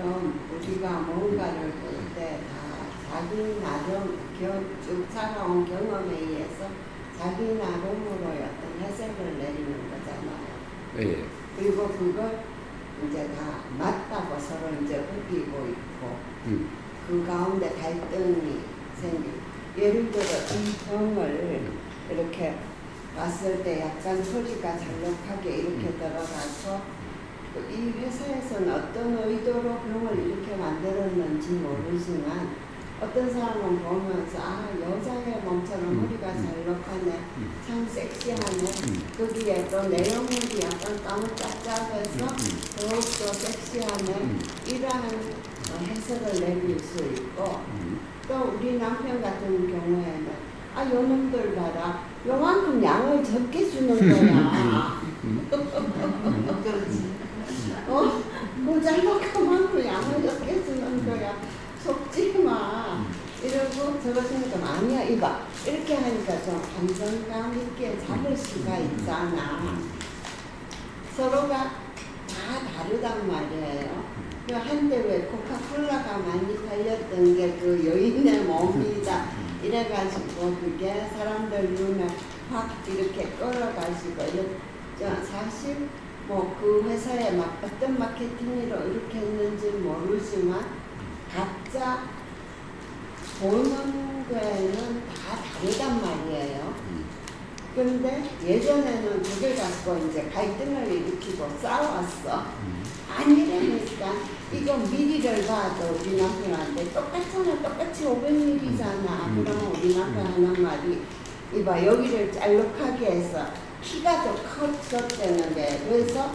것처럼 우리가 뭔가를 볼 때 다 자기 나름 쭉 살아온 경험에 의해서 자기 나름으로 어떤 해석을 내리는 거잖아요. 예. 그리고 그걸 이제 다 맞다고 서로 이제 우기고 있고 그 가운데 갈등이 생기고, 예를 들어 이 병을 이렇게 봤을 때 약간 소리가 잘록하게 이렇게 들어가서 이 회사에서는 어떤 의도로 병을 이렇게 만들었는지 모르지만 어떤 사람은 보면서 아, 여자의 몸처럼 머리가 잘록하네, 참 섹시하네, 거기에 또 내용물이 약간 까무짝짝해서 더욱더 섹시하네, 이러한 해석을 내릴 수 있고, 또 우리 남편 같은 경우에는 아, 요놈들 봐라, 요만큼 양을 적게 주는 거야. 그렇지. 모자라만큼 양을 적게 주는 거야. 속지 마. 이러고 저것은 좀 아니야, 이봐. 이렇게 하니까 좀 감정감 있게 잡을 수가 있잖아. 서로가 다 다르단 말이에요. 그 한때 왜 코카콜라가 많이 팔렸던 게 그 여인의 몸이다 이래가지고 그게 사람들 눈에 확 이렇게 끌어가지고 사실 뭐 그 회사에 막 어떤 마케팅으로 이렇게 했는지 모르지만 각자 보는 거에는 다 다르단 말이에요. 그런데 예전에는 그걸 갖고 이제 갈등을 일으키고 싸웠어. 아니라니까 이거 미리를 봐도 우리 남편한테 똑같잖아, 똑같이 500ml잖아. 그러면 우리 남편 하는 말이 이봐, 여기를 짤록하게 해서 키가 더 컸었대는데 그래서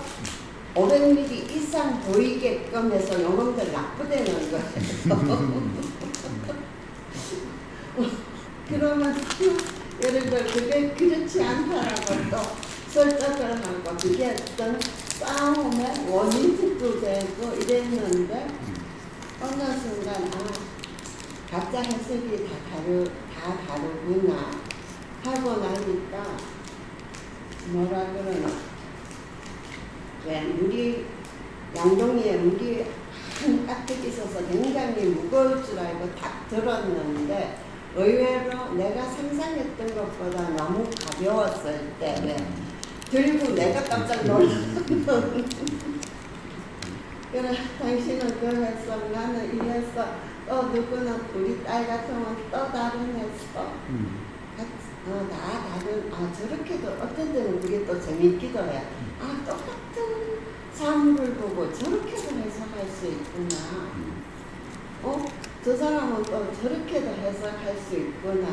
500ml 이상 보이게끔 해서 요놈들 나쁘대는 거예요. 그러면 예를 들어 그게 그렇지 않다라고 또 설득을 하고 그게 어떤 싸움의 원인도 되고 이랬는데 어느 순간 각자 해석이 다 다르구나 하고 나니까 뭐라 그러나 왜 물이 양동이에 물이 한 가득 있어서 굉장히 무거울 줄 알고 딱 들었는데 의외로 내가 상상했던 것보다 너무 가벼웠을 때 들고 내가 깜짝 놀랐어. 그래, 당신은 그랬어, 나는 이랬어, 또 누구는 우리 딸 같으면 또 다른 했어. 다 다른, 저렇게도 어떤 때는 그게 또 재밌기도 해. 똑같은 사물을 보고 저렇게도 해석할 수 있구나. 저 사람은 또 저렇게도 해석할 수 있구나.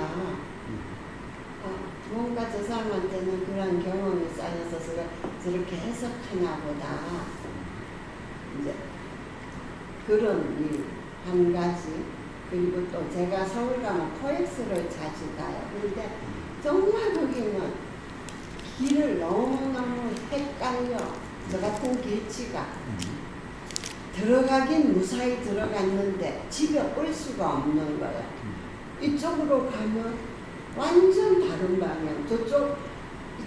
뭔가 저 사람한테는 그런 경험이 쌓여서 저렇게 해석하나 보다. 이제 그런 일 한 가지. 그리고 또 제가 서울 가면 코엑스를 자주 가요. 그런데 정말 거기는 길을 너무너무 헷갈려. 저 같은 길치가 들어가긴 무사히 들어갔는데 집에 올 수가 없는 거야. 이쪽으로 가면 완전 다른 방향. 저쪽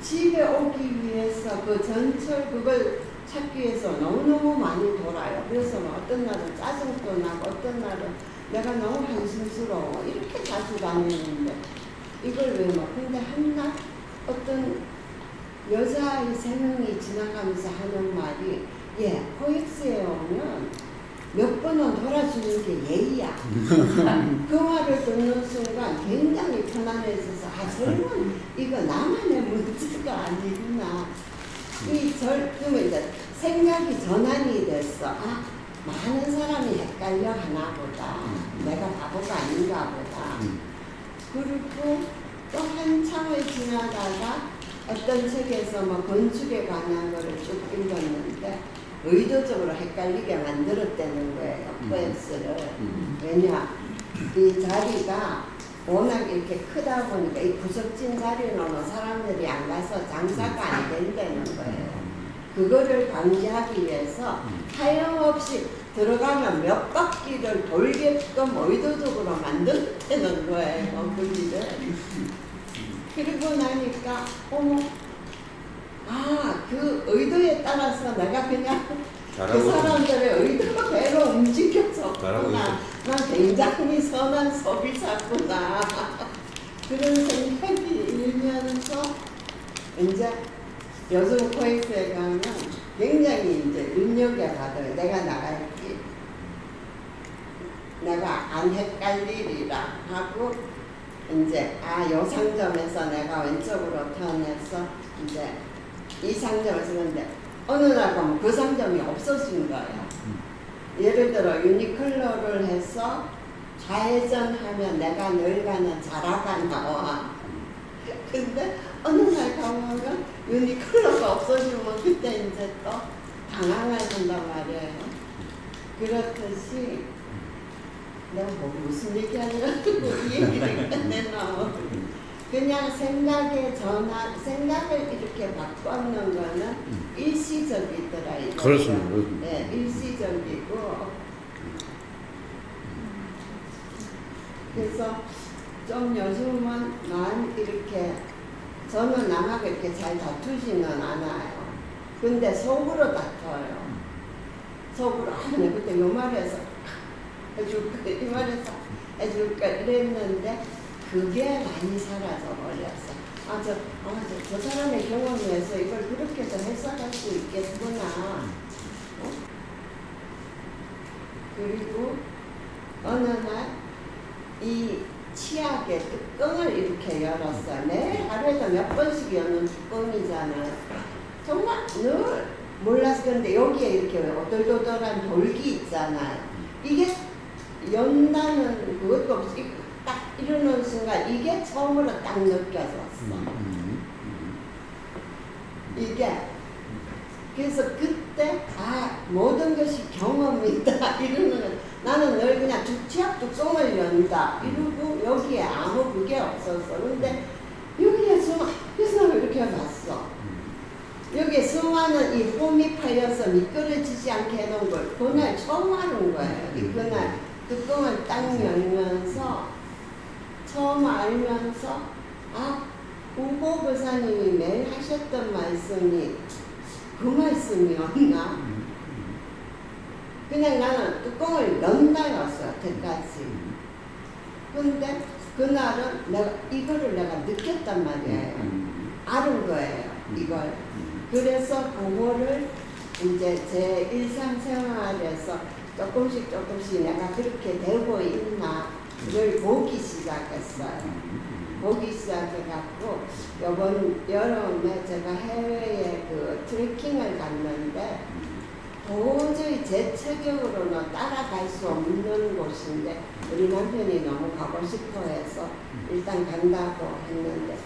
집에 오기 위해서 그 전철 그걸 찾기 위해서 너무너무 많이 돌아요. 그래서 어떤 날은 짜증도 나고 어떤 날은 내가 너무 한심스러워. 이렇게 자주 다니는데 이걸 왜 근데 한날 어떤 여자의 3명이 지나가면서 하는 말이 코엑스에 오면 몇 번은 돌아주는 게 예의야. 그 말을 듣는 순간 굉장히 편안해져서 저는 이거 나만의 문제가 아니구나. 그러면 이제 생각이 전환이 됐어. 많은 사람이 헷갈려 하나 보다. 내가 바보가 아닌가 보다. 그리고 또 한참을 지나다가 어떤 책에서 건축에 관한 거를 쭉 읽었는데 의도적으로 헷갈리게 만들었다는 거예요. 코엑스를. 왜냐, 이 자리가 워낙 이렇게 크다 보니까 이 구석진 자리로는 사람들이 안 가서 장사가 안 된다는 거예요. 그거를 방지하기 위해서 하염없이 들어가면 몇 바퀴를 돌게끔 의도적으로 만들었다는 거예요. 그 길을. 그리고 나니까 그 의도에 따라서 내가 그냥 그 사람들의 의도대로 움직여 굉장히 선한 소비자구나 그런 생각이 일면서 이제 요즘 코엑스에 가면 굉장히 이제 눈여겨봐도 내가 나갈지 내가 안 헷갈리리라 하고 이제 요 상점에서 내가 왼쪽으로 턴해서 이제 이 상점을 쓰는데 어느 날 가면 그 상점이 없어진 거야. 예를 들어 유니클로를 해서 좌회전하면 내가 늘 가는 자라가 나와. 근데 어느 날 가면 유니클로가 없어지면 그때 이제 또 당황을 한단 말이에요. 그렇듯이 내가 무슨 얘기하냐고 이 얘기를 끝내나 그냥 생각의 전환, 생각을 이렇게 바꾸는 거는 일시적이더라. 그렇습니다. 네, 일시적이고 그래서 좀 요즘은 난 이렇게 저는 남하고 이렇게 잘 다투지는 않아요. 근데 속으로 다퉈요. 속으로 내가 그때 요 말해서 해줄까 이 말해서 해줄까 이랬는데 그게 많이 사라져 버렸어. 저 사람의 경험에서 이걸 그렇게도 해석할 수 있겠구나. 그리고 어느 날 이 치약의 뚜껑을 이렇게 열었어. 내 하루에도 몇 번씩 여는 뚜껑이잖아요. 정말 늘 몰라서 그런데 여기에 이렇게 오돌도돌한 돌기 있잖아요. 이게 연다는 그것도 없이 딱 이러는 순간 이게 처음으로 딱 느껴졌어. 이게 그래서 그때 모든 것이 경험이다 이러는 거. 나는 늘 그냥 치약 뚜껑을 연다 이러고 여기에 아무 그게 없었어. 근데 여기에 그래서 나는 이렇게 봤어. 여기에 수많은 이 홈이 팔려서 미끄러지지 않게 해놓은 걸 그날 처음 하는 거예요. 그날 뚜껑을 딱 열면서 처음 알면서 우보 교사님이 매일 하셨던 말씀이 그 말씀이었나? 그냥 나는 뚜껑을 연다였어 여태까지. 근데 그날은 이거를 내가 느꼈단 말이에요. 아는 거예요 이걸. 그래서 그거를 이제 제 일상생활에서 조금씩 내가 그렇게 되고 있나를 보기 시작했어요. 보기 시작해갖고 이번 여름에 제가 해외에 그 트레킹을 갔는데 도저히 제 체격으로는 따라갈 수 없는 곳인데 우리 남편이 너무 가고 싶어 해서 일단 간다고 했는데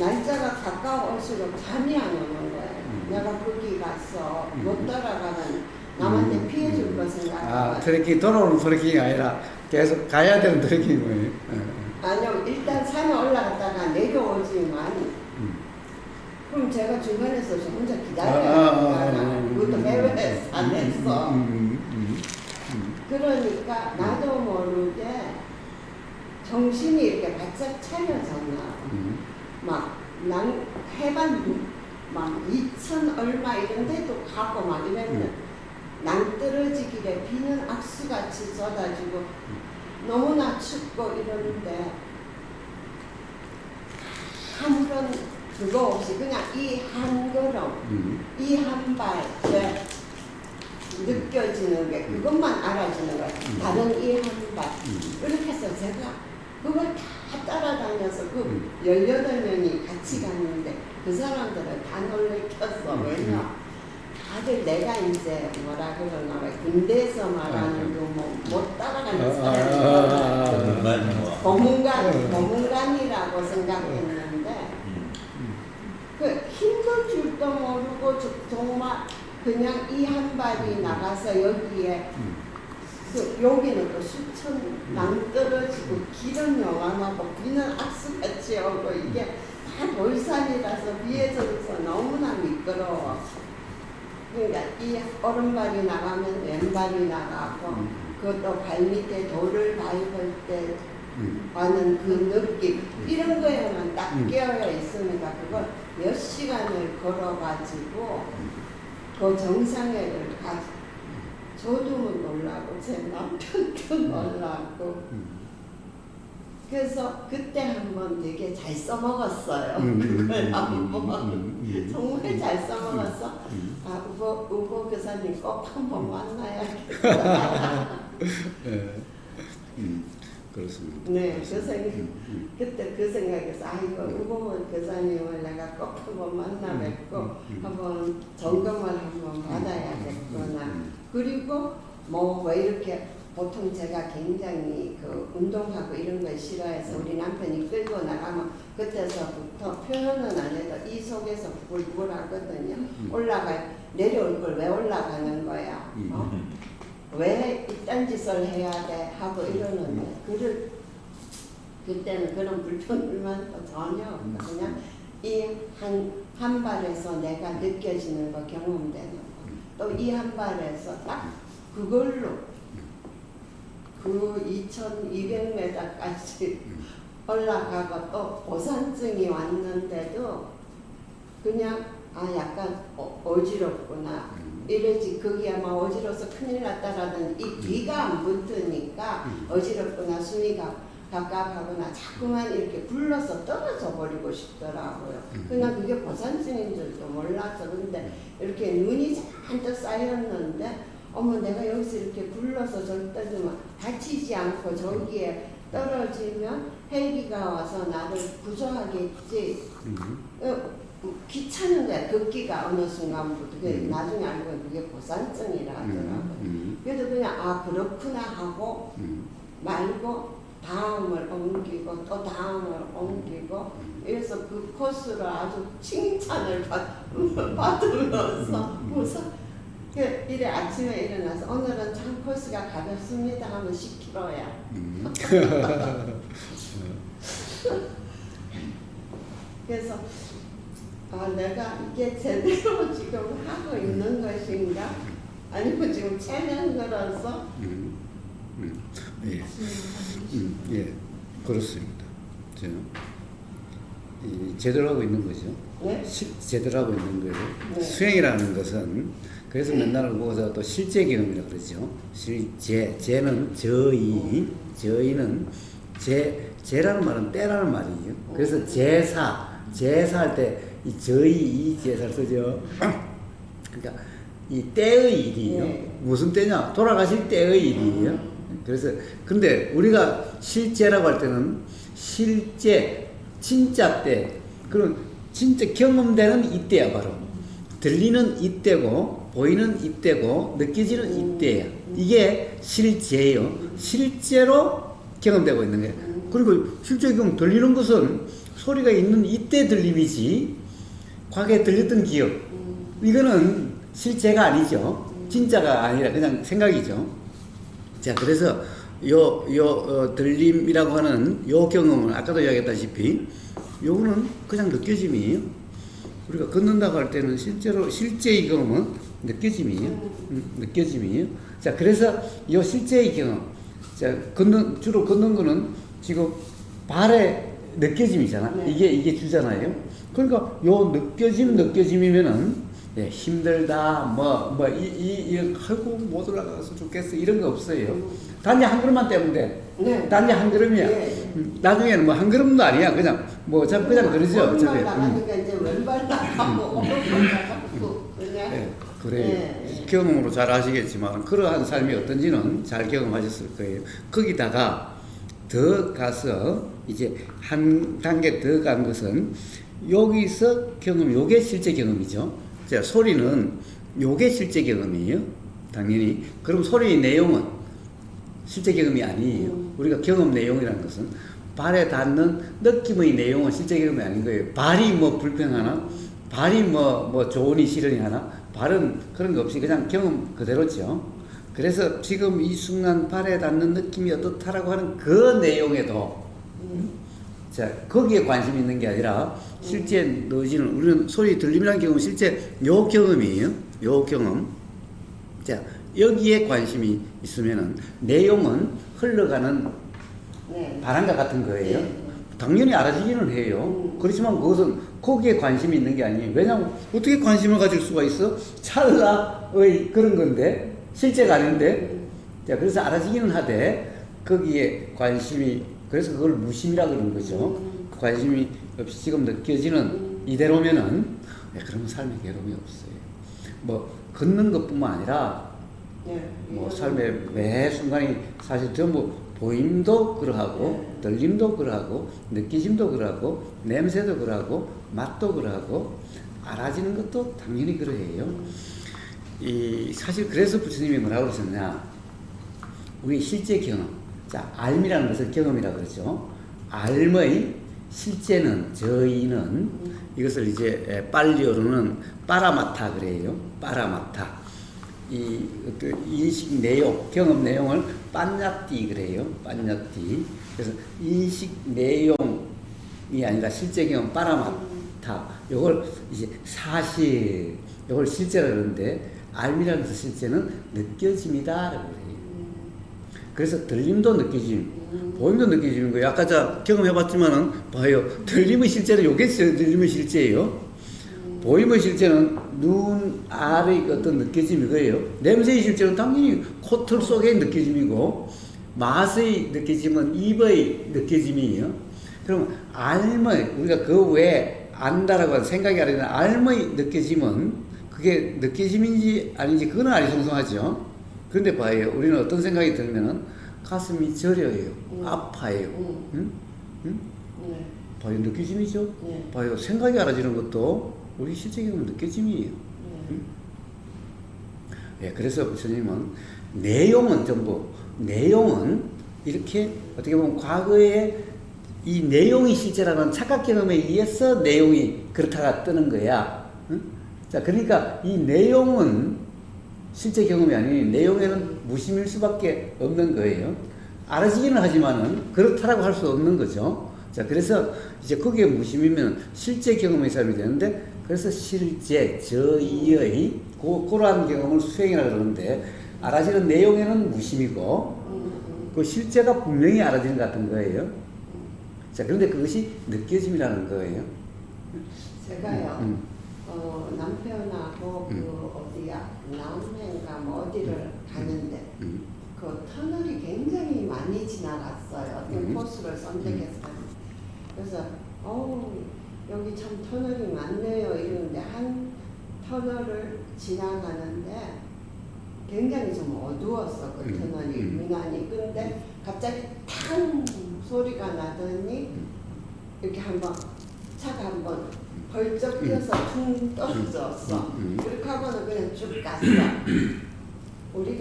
날짜가 가까울수록 잠이 안 오는 거예요. 내가 거기 가서 못 따라가면 남한테 피해 줄 거 생각하고 트레킹 돌아오는 트레킹이 아니라 계속 가야 되는 트레킹인 거예요. 아니요, 일단 산에 올라갔다가 내려오지만 그럼 제가 중간에서 혼자 기다려야 되잖아. 그것도 해외 산에서. 그러니까 나도 모르게 정신이 이렇게 바짝 차려졌나. 해반 2,000 얼마 이런 데도 가고 막 이랬는데 낭떠러지길에 비는 악수같이 쏟아지고 너무나 춥고 이러는데 아무런 그거 없이 그냥 이 한 걸음, 이 한 발에 느껴지는 게 그것만 알아주는 거야. 다른 이 한 발. 이렇게 해서 제가 그걸 다 따라다녀서 그 18명이 같이 갔는데 그 사람들은 다 놀래켰어. 왜냐? 다들 내가 이제 뭐라 그러나 군대에서 말하는 그 못 따라가는 사람이 고문관이라고 생각했는데 그 힘들 줄도 모르고 정말 그냥 이 한 발이 나가서 여기에 여기는 또 수천 낭떠러지고 길은 요만하고 비는 악수같이 오고 이게 다 돌산이라서 비에 젖어서 너무나 미끄러워. 그러니까 이 오른발이 나가면 왼발이 나가고 그것도 발밑에 돌을 밟을 때 하는 그 느낌 이런 거에만 딱 깨어 있으니까 그걸 몇 시간을 걸어가지고 그 정상회를 저도 놀라요. 올라가고 제 남편도 놀라고 그래서 그때 한번 되게 잘 써먹었어요. 그걸 한번 정말 잘 써먹었어. 아 우보 교사님 꼭 한번 만나야겠다. 그렇습니다. 네, 그때 그 생각에서 아이고 우보 교사님을 내가 꼭 한번 만나 뵙고 한번 점검을 한번 받아야겠구나. 그리고 뭐 왜 이렇게 보통 제가 굉장히 그 운동하고 이런 걸 싫어해서 우리 남편이 끌고 나가면 그때서부터 표현은 안 해도 이 속에서 굴굴 하거든요. 내려올 걸 왜 올라가는 거야? 왜 이딴 짓을 해야 돼? 하고 이러는데 그때는 그런 불편불만도 전혀 없고 그냥 이 한 발에서 내가 느껴지는 거 경험되는 거 또 이 한 발에서 딱 그걸로 그 2200m까지 올라가고 또 고산증이 왔는데도 그냥 약간 어지럽구나 이러지 그게 아마 어지러워서 큰일 났다라는 이 귀가 안 붙으니까 어지럽구나 숨이 갑갑하거나 자꾸만 이렇게 불러서 떨어져 버리고 싶더라고요. 그냥 그게 고산증인 줄도 몰라서 근데 이렇게 눈이 잔뜩 쌓였는데 어머 내가 여기서 이렇게 불러서 절대 좀 다치지 않고 저기에 떨어지면 헬기가 와서 나를 구조하겠지. 귀찮은 거야. 급기가 어느 순간부터. 나중에 알고 보니 그게 고산증이라 하더라고요. 그래도 그냥 그렇구나 하고 말고 다음을 옮기고 또 다음을 옮기고 그래서 그 코스를 아주 칭찬을 받으면서 웃어. 이래 아침에 일어나서 오늘은 참 코스가 가볍습니다 하면 10km야. 그래서 내가 이게 제대로 지금 하고 있는 것인가? 아니면 지금 체면 걸어서? 예, 그렇습니다. 제대로 하고 있는 거죠. 네? 제대로 하고 있는 거예요. 네. 수행이라는 것은 그래서 맨날 보고서 또 실제 경험이라고 그러죠. 제는 저희는 제라는 말은 때라는 말이에요. 그래서 제사할 때 이 이 제사를 쓰죠. 그러니까 이 때의 일이에요. 무슨 때냐? 돌아가실 때의 일이에요. 그래서 근데 우리가 실제라고 할 때는 실제 진짜 때 그런 진짜 경험되는 이때야 바로 들리는 이때고 보이는 이때고 느껴지는 이때야. 이게 실제예요. 실제로 경험되고 있는 거예요. 그리고 실제 경험 들리는 것은 소리가 있는 이때 들림이지 과거에 들렸던 기억 이거는 실제가 아니죠. 진짜가 아니라 그냥 생각이죠. 자 그래서 들림이라고 하는 요 경험은 아까도 이야기했다시피 요거는 그냥 느껴짐이에요. 우리가 걷는다고 할 때는 실제의 경험은 느껴짐이에요. 자 그래서 요 실제의 경험 자 주로 걷는 거는 지금 발의 느껴짐이잖아. 네. 이게 주잖아요. 그러니까 요 느껴짐이면은 힘들다 아이고 못 올라가서 좋겠어 이런 거 없어요. 단지 한 걸음만 떼면 돼. 네. 단지 한 걸음이야. 나중에는 뭐 한 걸음도 아니야. 그냥 그냥 그러죠. 어차피. 나가니까 이제 왼발 나가고 오른발 나가고 그냥. 그래요. 경험으로 잘 아시겠지만 그러한 삶이 어떤지는 잘 경험하셨을 거예요. 거기다가 더 가서 이제 한 단계 더 간 것은 여기서 요게 실제 경험이죠. 자, 소리는 요게 실제 경험이에요. 당연히. 그럼 소리의 내용은 실제 경험이 아니에요. 우리가 경험 내용이라는 것은 발에 닿는 느낌의 내용은 실제 경험이 아닌 거예요. 발이 불평하나? 발이 좋으니 싫으니 하나? 발은 그런 거 없이 그냥 경험 그대로죠. 그래서 지금 이 순간 발에 닿는 느낌이 어떻다라고 하는 그 내용에도 자 거기에 관심이 있는 게 아니라 실제 너지는 우리는 소리 들림이라는 경험은 실제 요 경험이에요. 요 경험. 자 여기에 관심이 있으면은 내용은 흘러가는 바람과 같은 거예요. 당연히 알아지기는 해요. 그렇지만 그것은 거기에 관심이 있는 게 아니에요. 왜냐하면 어떻게 관심을 가질 수가 있어? 찰나의 그런 건데 실제가 아닌데 자, 그래서 알아지기는 하되 거기에 관심이, 그래서 그걸 무심이라 그러는 거죠. 관심이 없이 지금 느껴지는 이대로면은 그러면 삶에 괴로움이 없어요. 뭐 걷는 것뿐만 아니라 뭐 삶의 매 순간이 사실 전부 보임도 그러하고 들림도 그러하고 느끼심도 그러하고 냄새도 그러하고 맛도 그러하고 알아지는 것도 당연히 그러해요. 이 사실 그래서 부처님이 뭐라고 그러셨냐, 우리 실제 경험, 자 알미라는 것을 경험이라 그러죠. 알의 실제는, 저희는 이것을 이제 빨리어로는 빠라마타 그래요. 빠라마타. 이 인식 내용, 경험 내용을 빤냐띠 그래요. 빤냐띠. 그래서 인식 내용이 아니라 실제 경험 빠라마타. 요걸 이제 사실, 요걸 실제라 그러는데 알미라는 것의 실제는 느껴짐이다라고 그래요. 그래서 들림도 느껴짐, 보임도 느껴지는 거예요. 아까 저 경험해봤지만은 봐요. 들림의 실제는 요게 들림의 실제예요. 보임의 실제는 눈 아래의 어떤 느껴짐이고요. 냄새의 실제는 당연히 코털 속의 느껴짐이고, 맛의 느껴짐은 입의 느껴짐이에요. 그럼 알의, 우리가 그 외에 안다라고 하는 생각이 아니라 알의 느껴짐은 그게 느껴짐인지 아닌지 그건 아리송송하죠. 그런데 봐요. 우리는 어떤 생각이 들면은 가슴이 저려요. 아파요. 응? 응? 네. 봐요. 느껴짐이죠. 네. 봐요. 생각이 알아지는 것도 우리 실제 경험 느껴짐이에요. 응? 예, 그래서 부처님은 내용은 전부, 내용은 이렇게 어떻게 보면 과거에 이 내용이 실제라는 착각 경험에 의해서 내용이 그렇다가 뜨는 거야. 응? 자, 그러니까 이 내용은 실제 경험이 아닌 내용에는 무심일 수밖에 없는 거예요. 알아지기는 하지만은 그렇다라고 할 수 없는 거죠. 자, 그래서 이제 거기에 무심이면 실제 경험의 삶이 되는데, 그래서 실제, 저의의 그러한 경험을 수행이라 그러는데, 알아지는 내용에는 무심이고, 그 실제가 분명히 알아지는 것 같은 거예요. 자, 그런데 그것이 느껴짐이라는 거예요. 제가요, 남편하고 그 어디야, 남해인가 뭐 어디를 가는데, 그 터널이 굉장히 많이 지나갔어요. 어떤 코스를 선택해서 가는데. 그래서, 여기 참 터널이 많네요. 이러는데, 한 터널을 지나가는데, 굉장히 좀 어두웠어, 그 터널이, 유난히. 근데 갑자기 탕! 소리가 나더니, 이렇게 한번, 차가 한번 벌쩍 뛰어서 퉁 떨어졌어. 그렇게 하고는 그냥 쭉 갔어. 우리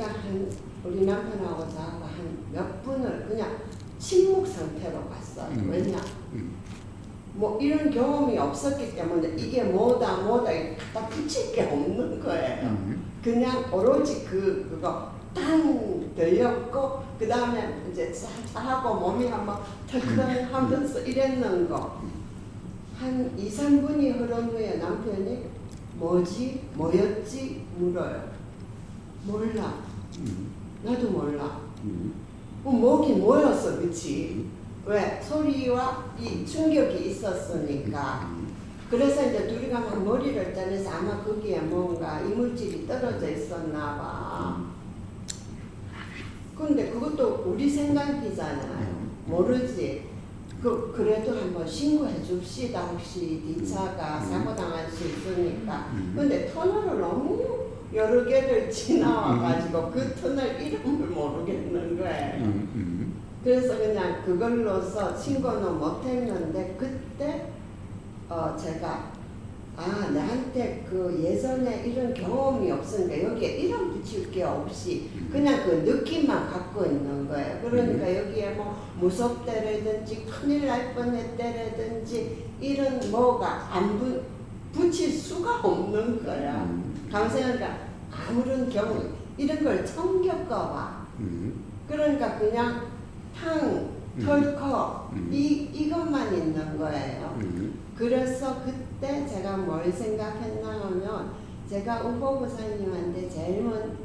남편하고 저하고 한 몇 분을 그냥 침묵 상태로 갔어요. 왜냐? 뭐 이런 경험이 없었기 때문에 이게 뭐다 갖다 붙일 게 없는 거예요. 그냥 오로지 그거 땅 들렸고, 그 다음에 이제 하고 몸이 한번 털컹 하면서 이랬는 거. 한 2, 3분이 흐른 후에 남편이 뭐였지? 물어요. 몰라. 나도 몰라. 뭐긴 뭐였어, 그치? 왜? 소리와 이 충격이 있었으니까. 그래서 이제 둘이가 막 머리를 떠내서 아마 거기에 뭔가 이물질이 떨어져 있었나 봐. 근데 그것도 우리 생각이잖아요. 모르지. 그래도 한번 신고해 줍시다. 혹시 뒷차가 사고당할 수 있으니까. 근데 터널을 너무 여러 개를 지나와가지고 그 터널 이름을 모르겠는 거예요. 그래서 그냥 그걸로서 신고는 못했는데, 그때 제가 나한테 그 예전에 이런 경험이 없으니까 여기에 이름 붙일 게 없이 그냥 그 느낌만 갖고 있는 거예요. 그러니까 여기에 뭐 무섭다라든지 큰일 날 뻔했다라든지 이런 뭐가 안 붙일 수가 없는 거야. 감사하니까 아무런 경험 이런 걸 처음 겪어봐. 그러니까 그냥 탕, 털컥 이것만 있는 거예요. 그래서 그때 제가 뭘 생각했나 하면, 제가 우보부사님한테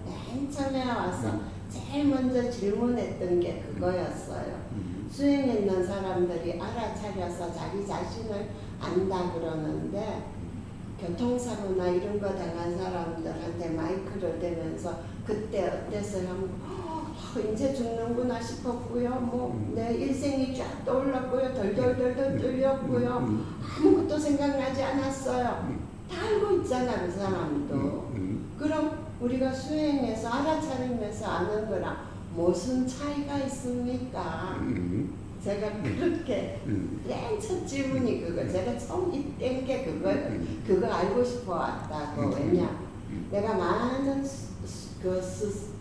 맨 처음에 와서 제일 먼저 질문했던 게 그거였어요. 수행했는 사람들이 알아차려서 자기 자신을 안다 그러는데, 교통사고나 이런 거 당한 사람들한테 마이크를 대면서 그때 어땠어요? 하면 이제 죽는구나 싶었고요. 뭐 내 일생이 쫙 떠올랐고요. 덜덜덜덜 떨렸고요. 아무것도 생각나지 않았어요. 다 알고 있잖아, 그 사람도. 그럼 우리가 수행해서 알아차리면서 아는 거랑 무슨 차이가 있습니까? 제가 그렇게 맨 첫 질문이 그거. 제가 처음 입된 게 그거 알고 싶어 왔다고. 왜냐? 내가 많은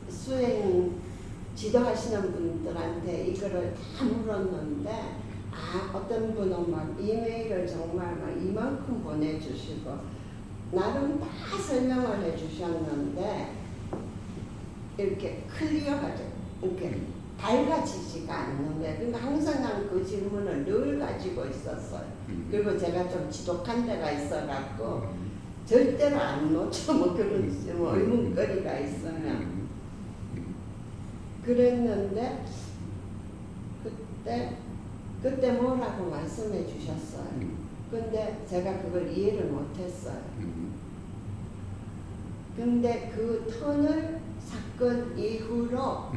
수행 지도하시는 분들한테 이거를 다 물었는데, 어떤 분은 막 이메일을 정말 막 이만큼 보내주시고 나름 다 설명을 해주셨는데 이렇게 클리어하죠. 이렇게 밝아지지가 않는 거예요. 그러니까 항상 난 그 질문을 늘 가지고 있었어요. 그리고 제가 좀 지독한 데가 있어갖고 절대로 안 놓쳐. 뭐 그런 뭐 의문거리가 있으면. 그랬는데 그때 뭐라고 말씀해 주셨어요. 근데 제가 그걸 이해를 못했어요. 근데 그 터널 사건 이후로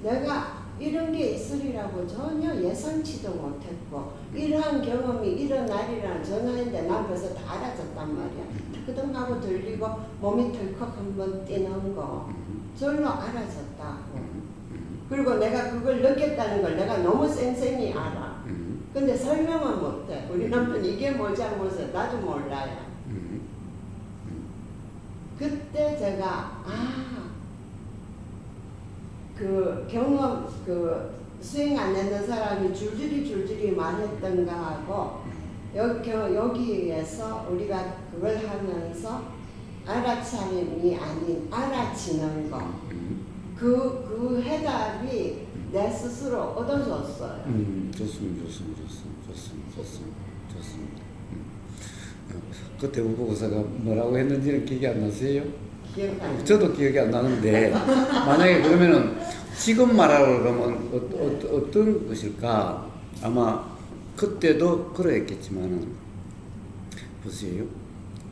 내가 이런 게 있으리라고 전혀 예상치도 못했고, 이러한 경험이 일어나리라는 전화했는데 난 벌써 다 알아졌단 말이야. 그동하고 들리고 몸이 덜컥 한번 뛰는 거 절로 알아졌다고. 그리고 내가 그걸 느꼈다는 걸 내가 너무 쌩쌩히 알아. 근데 설명은 못해. 우리 남편 이게 뭐 잘못해 나도 몰라요. 그때 제가 그 경험, 그 수행 안 했는 사람이 줄줄이 말했던가 하고, 여기에서 우리가 그걸 하면서 알아차림이 아닌 알아지는 거, 그 해답이 내 스스로 얻어졌어요. 좋습니다. 그때 우보고사가 뭐라고 했는지는 기억이 안 나세요? 저도 기억이 안 나는데, 만약에 그러면은 지금 말하려고 그러면 어떤 것일까? 아마 그때도 그러했겠지만은, 보세요.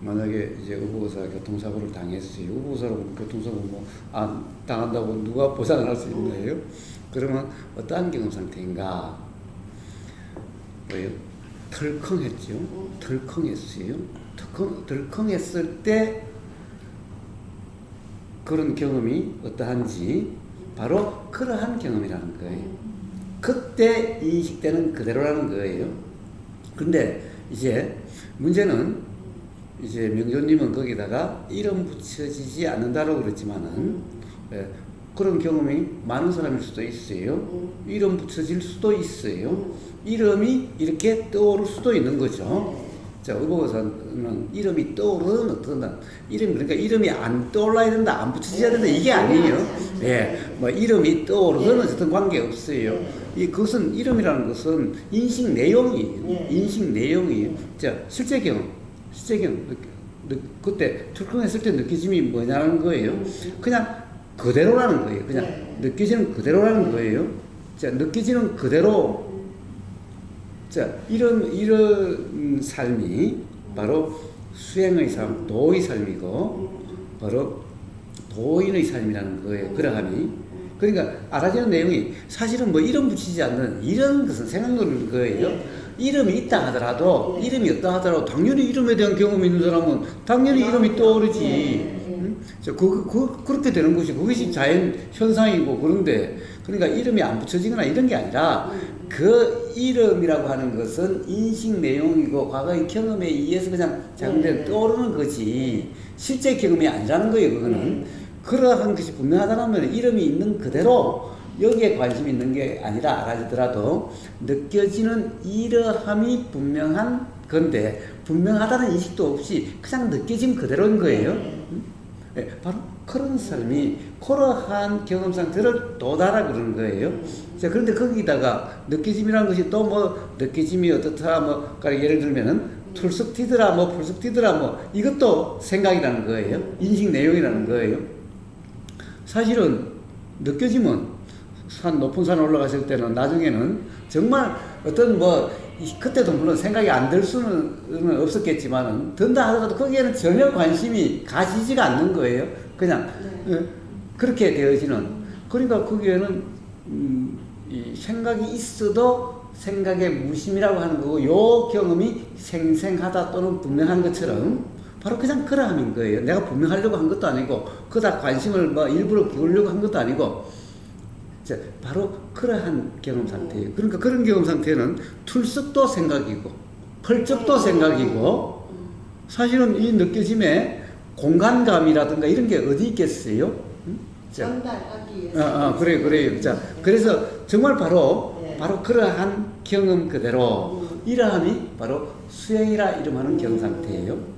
만약에 이제 우보고사가 교통사고를 당했어요. 우보고사로 교통사고 안 당한다고 누가 보장을 할 수 있나요? 그러면 어떠한 경험 상태인가? 뭐예요? 덜컹했죠. 덜컹했어요. 덜컹했을 때 그런 경험이 어떠한지 바로 그러한 경험이라는 거예요. 그때 인식되는 그대로라는 거예요. 근데 이제 문제는 이제 명조님은 거기다가 이름 붙여지지 않는다고 그랬지만은 그런 경험이 많은 사람일 수도 있어요. 이름 붙여질 수도 있어요. 이름이 이렇게 떠오를 수도 있는 거죠. 자, 의보고사는 이름이 떠오르는 어떤 이름, 그러니까 이름이 안 떠올라야 된다, 안 붙여져야 된다, 이게 아니에요. 예, 뭐 이름이 떠오르는 어떤 관계 없어요. 그것은 이름이라는 것은 인식 내용이에요. 인식 내용이에요. 자, 실제 경험. 그때 툴컹했을 때 느껴짐이 뭐냐는 거예요. 그냥 그대로라는 거예요. 그냥 느껴지는 그대로라는 거예요. 자, 느껴지는 그대로. 자, 이런 삶이 바로 수행의 삶, 도의 삶이고, 바로 도인의 삶이라는 거예요. 그러함이. 그러니까 알아지는 내용이 사실은 뭐 이름 붙이지 않는 이런 것은 생각나는 거예요. 이름이 있다 하더라도, 이름이 없다 하더라도, 당연히 이름에 대한 경험이 있는 사람은 당연히 이름이 떠오르지. 그렇게 되는 것이, 그것이 자연 현상이고, 그런데, 그러니까 이름이 안 붙여지거나 이런 게 아니라, 그 이름이라고 하는 것은 인식 내용이고, 과거의 경험에 의해서 그냥 작용된 떠오르는 거지, 실제 경험이 아니라는 거예요, 그거는. 그러한 것이 분명하다면 이름이 있는 그대로, 여기에 관심이 있는 게 아니라 알아지더라도 느껴지는 이러함이 분명한 건데, 분명하다는 인식도 없이 그냥 느껴짐 그대로인 거예요. 네, 바로 그런 삶이 그러한 경험 상태를 도달하 그러는 거예요. 자, 그런데 거기다가 느껴짐이라는 것이 또 뭐 느껴짐이 어떻다, 뭐 예를 들면은 툴쑥 튀더라, 뭐 풀쑥 튀더라, 뭐 이것도 생각이라는 거예요. 인식 내용이라는 거예요. 사실은 느껴짐은 높은 산 올라갔을 때는 나중에는 정말 어떤 그때도 물론 생각이 안 들 수는 없었겠지만은, 든다 하더라도 거기에는 전혀 관심이 가지지가 않는 거예요. 그냥, 그렇게 되어지는. 그러니까 거기에는 이 생각이 있어도 생각의 무심이라고 하는 거고, 요 경험이 생생하다 또는 분명한 것처럼 바로 그냥 그러함인 거예요. 내가 분명하려고 한 것도 아니고, 그다 관심을 뭐 일부러 기울려고 한 것도 아니고, 바로 그러한 경험 상태예요. 그러니까 그런 경험 상태는 툴썩도 생각이고, 펄쩍도 생각이고, 사실은 이 느껴짐에 공간감이라든가 이런 게 어디 있겠어요? 전달하기 위해서. 그래요. 자, 그래서 정말 바로 그러한 경험 그대로, 이러함이 바로 수행이라 이름하는 경험 상태예요.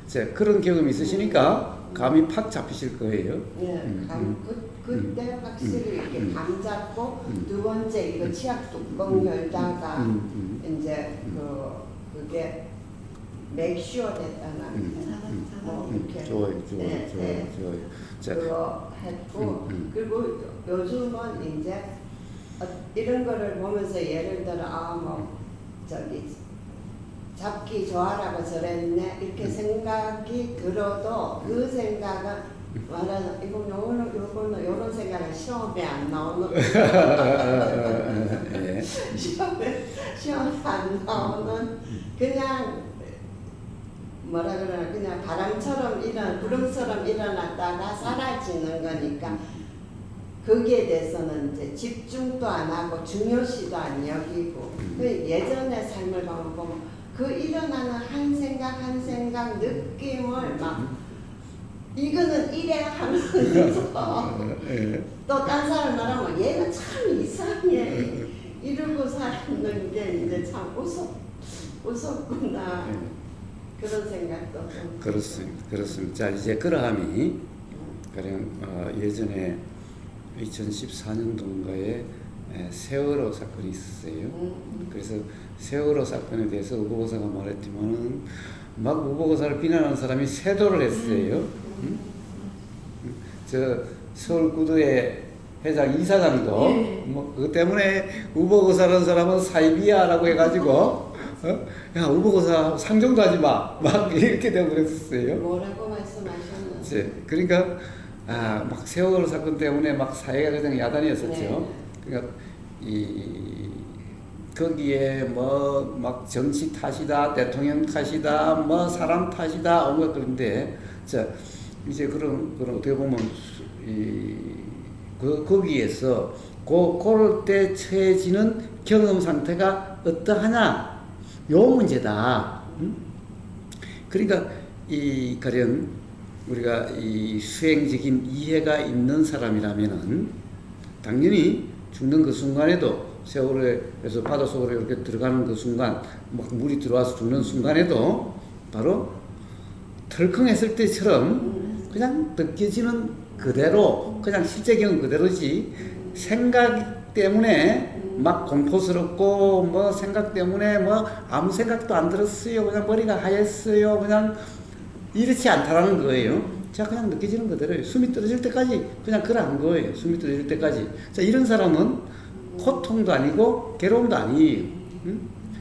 자, 그런 경험이 있으시니까 감이 팍 잡히실 거예요. 그때 확실히 이렇게 감 잡고, 두 번째 이거 치약 뚜껑 열다가 이제 그게 맥슈어 됐다나 이렇게 좋아요. 자, 그거 했고, 그리고 요즘은 이제 이런 거를 보면서 예를 들어 잡기 좋아라고 저랬네 이렇게 생각이 들어도 그 생각은 말하는 요런 생각은 시험에 안 나오는 시험에 안 나오는 그냥 뭐라 그러나 그냥 바람처럼 구름처럼 일어났다가 사라지는 거니까 거기에 대해서는 이제 집중도 안 하고 중요시도 안 여기고 그 예전의 삶을 보면 그 일어나는 한 생각 느낌을 막 이거는 이래 하면서 또 딴 사람 말하면 얘는 참 이상해 이러고 사는 게 이제 참 무섭구나 그런 생각도 좀 그렇습니다. 자, 이제 그러함이 가령 예전에 2014년도인가에 세월호 사건이 있었어요. 그래서 세월호 사건에 대해서 우보고사가 말했지만은 막 우보고사를 비난하는 사람이 세도를 했어요. 저 서울구도의 회장 이사장도 뭐 그것 때문에 우보고사라는 사람은 사이비야라고 해가지고 야 우보고사 상정도 하지 마 막 이렇게 되고 그랬었어요. 뭐라고 말씀하셨나요? 그러니까 막 세월호 사건 때문에 막 사회가 그냥 야단이었었죠. 그러니까 거기에 뭐 막 정치 탓이다, 대통령 탓이다, 뭐 사람 탓이다, 뭔가 그런데 자 이제 그런 어떻게 보면 거기에서 그럴 때 처해지는 경험 상태가 어떠하냐 요 문제다. 그러니까 가령 우리가 이 수행적인 이해가 있는 사람이라면은 당연히 죽는 그 순간에도 세월호에서 바닷속으로 이렇게 들어가는 그 순간 막 물이 들어와서 죽는 순간에도 바로 덜컹했을 때처럼 그냥 느껴지는 그대로 그냥 실제 경험 그대로지 생각 때문에 막 공포스럽고 뭐 생각 때문에 뭐 아무 생각도 안 들었어요 그냥 머리가 하였어요 그냥 이렇지 않다라는 거예요. 자 그냥 느껴지는 그대로예요. 숨이 떨어질 때까지 그냥 그러한 거예요. 숨이 떨어질 때까지. 자 이런 사람은 고통도 아니고 괴로움도 아니에요.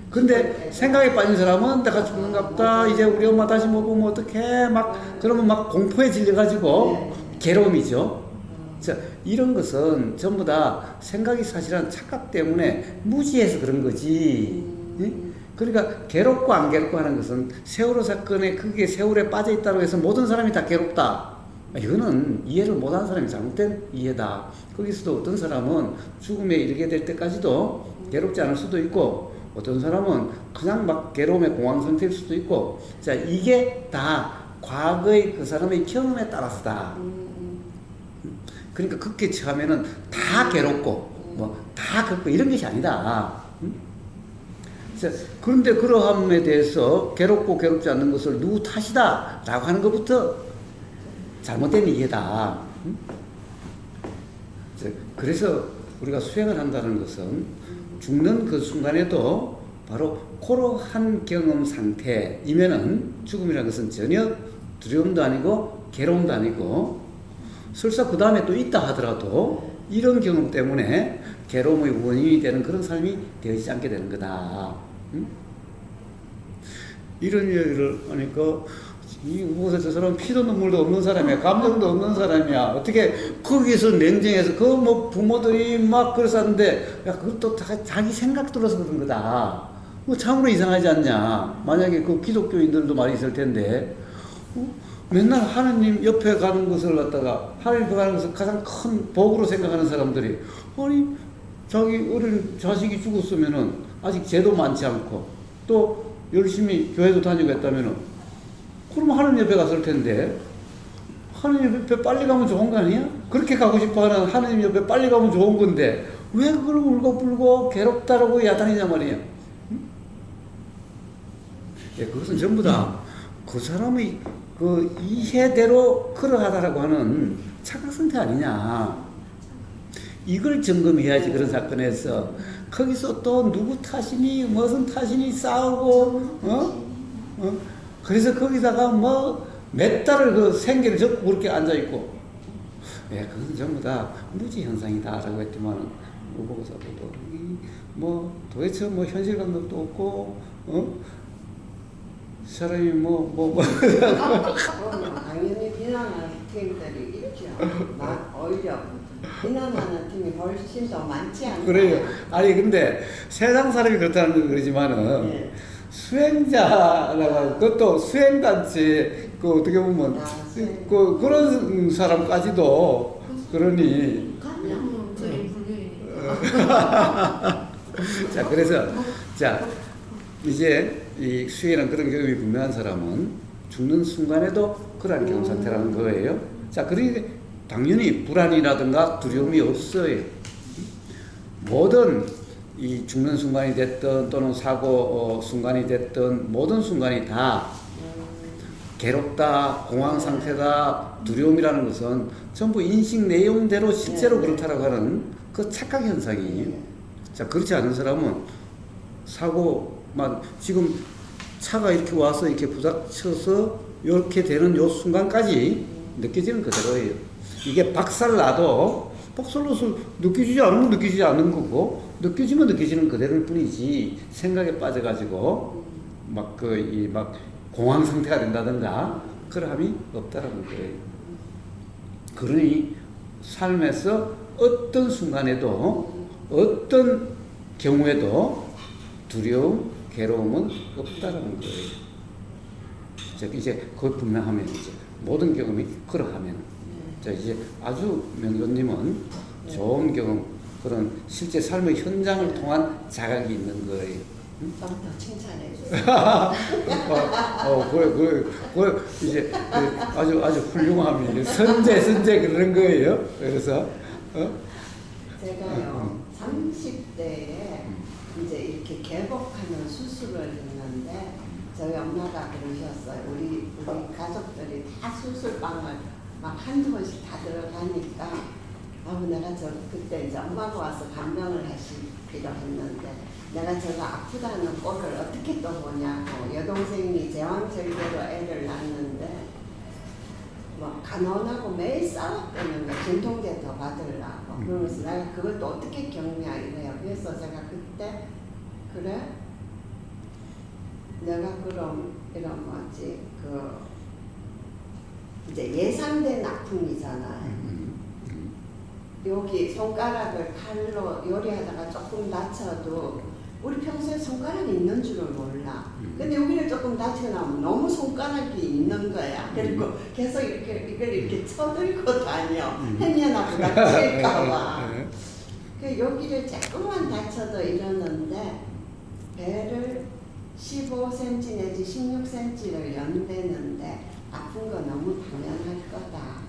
근데 생각에 빠진 사람은 내가 죽는갑다 이제 우리 엄마 다시 못 보면 어떡해 막 그러면 막 공포에 질려가지고 괴로움이죠. 자 이런 것은 전부 다 생각이 사실은 착각 때문에 무지해서 그런 거지. 그러니까 괴롭고 안 괴롭고 하는 것은 세월호 사건에 그게 세월에 빠져 있다고 해서 모든 사람이 다 괴롭다. 이거는 이해를 못하는 사람이 잘못된 이해다. 거기서도 어떤 사람은 죽음에 이르게 될 때까지도 괴롭지 않을 수도 있고 어떤 사람은 그냥 막 괴로움의 공황 상태일 수도 있고 자 이게 다 과거의 그 사람의 경험에 따라서다. 그러니까 그렇게 처하면은 다 괴롭고 뭐 다 겪고 이런 것이 아니다. 그런데 그러함에 대해서 괴롭고 괴롭지 않는 것을 누구 탓이다 라고 하는 것부터 잘못된 이해다. 그래서 우리가 수행을 한다는 것은 죽는 그 순간에도 바로 그러한 경험 상태이면은 죽음이라는 것은 전혀 두려움도 아니고 괴로움도 아니고 설사 그 다음에 또 있다 하더라도 이런 경험 때문에 괴로움의 원인이 되는 그런 삶이 되어지지 않게 되는 거다. 이런 얘기를 하니까 이 무슨 저 사람 피도 눈물도 없는 사람이야. 감정도 없는 사람이야. 어떻게 거기서 냉정해서 그 뭐 부모들이 막 그랬었는데 야 그것도 다 자기 생각 들어서 그런 거다. 뭐 참으로 이상하지 않냐. 만약에 그 기독교인들도 많이 있을 텐데 맨날 하느님 옆에 가는 것을 갖다가 하느님 옆에 가는 것을 가장 큰 복으로 생각하는 사람들이 아니 자기 어린 자식이 죽었으면은 아직 죄도 많지 않고 또 열심히 교회도 다니고 했다면은 그럼 하느님 옆에 갔을 텐데 하느님 옆에 빨리 가면 좋은 거 아니야? 그렇게 가고 싶어하는 하느님 옆에 빨리 가면 좋은 건데 왜 그걸 울고불고 괴롭다라고 야단이냐 말이야. 응? 예, 그것은 전부 다 그 사람의 그 이해대로 그러하다라고 하는 착각 상태 아니냐. 이걸 점검해야지. 그런 사건에서 거기서 또 누구 탓이니 무슨 탓이니 싸우고 그래서 거기다가 뭐 몇 달을 그 생계를 접고 그렇게 앉아있고 예, 그건 전부 다 무지 현상이다라고 했지만 무보고사도 뭐 도대체 뭐 현실 감각도 없고 사람이 당연히 비난하는 팀들이 있죠. 오히려 비난하는 팀이 훨씬 더 많지 않나요? 그래요. 아니 근데 세상 사람이 그렇다는 건 그러지만은 네. 수행자라고 그것도 수행단체 그 어떻게 보면 그 그런 사람까지도 그러니 가면 저희 불교인이니까. 자 그래서 자 이제 이 수행이라는 그런 경험이 분명한 사람은 죽는 순간에도 그러한 경험 상태라는 거예요. 자 그러니 당연히 불안이라든가 두려움이 없어요. 모든 이 죽는 순간이 됐든 또는 사고 순간이 됐든 모든 순간이 다 괴롭다, 공황 상태다, 두려움이라는 것은 전부 인식 내용대로 실제로 그렇다라고 하는 그 착각 현상이에요. 자 그렇지 않은 사람은 사고만 지금 차가 이렇게 와서 이렇게 부닥쳐서 이렇게 되는 요 순간까지 느껴지는 그대로예요. 이게 박살나도 박살나서 느껴지지 않으면 느껴지지 않는 거고 느껴지면 느껴지는 그대로일 뿐이지 생각에 빠져가지고 막 공황 상태가 된다든가 그러함이 없다라는 거예요. 그러니 삶에서 어떤 순간에도 어떤 경우에도 두려움, 괴로움은 없다라는 거예요. 이제 그걸 분명하면 이제 모든 경험이 그러하면 자 이제 아주 명도님은 좋은 경험 그런 실제 삶의 현장을 통한 자각이 있는 거예요. 좀 더 칭찬해 주세요. 그래 이제 아주 훌륭함이 선제 그런 거예요. 그래서 제가요 30대에 이제 이렇게 개복하는 수술을 했는데 저희 엄마가 그러셨어요. 우리 가족들이 다 수술방을 막 한두 번씩 다 들어가니까 내가 그때 이제 엄마가 와서 간병을 하시기로 했는데 내가 저가 아프다는 꼴을 어떻게 또 보냐고 여동생이 제왕절개로 애를 낳는데 뭐 간호하고 매일 싸웠다는 거 진통제 더 받으려고 그러면서 내가 그것도 어떻게 겪냐 이래요. 그래서 제가 그때 그래 내가 그럼 이런 뭐지 이제 예상된 아픔이잖아요. 여기 손가락을 칼로 요리하다가 조금 다쳐도 우리 평소에 손가락이 있는 줄을 몰라. 근데 여기를 조금 다쳐나면 너무 손가락이 있는 거야. 그리고 계속 이걸 이렇게 쳐들고 다녀. 햇년하고 다칠까봐. 여기를 조금만 다쳐도 이러는데 배를 15cm 내지 16cm를 연대는데 아픈 거 너무 당연할 거다.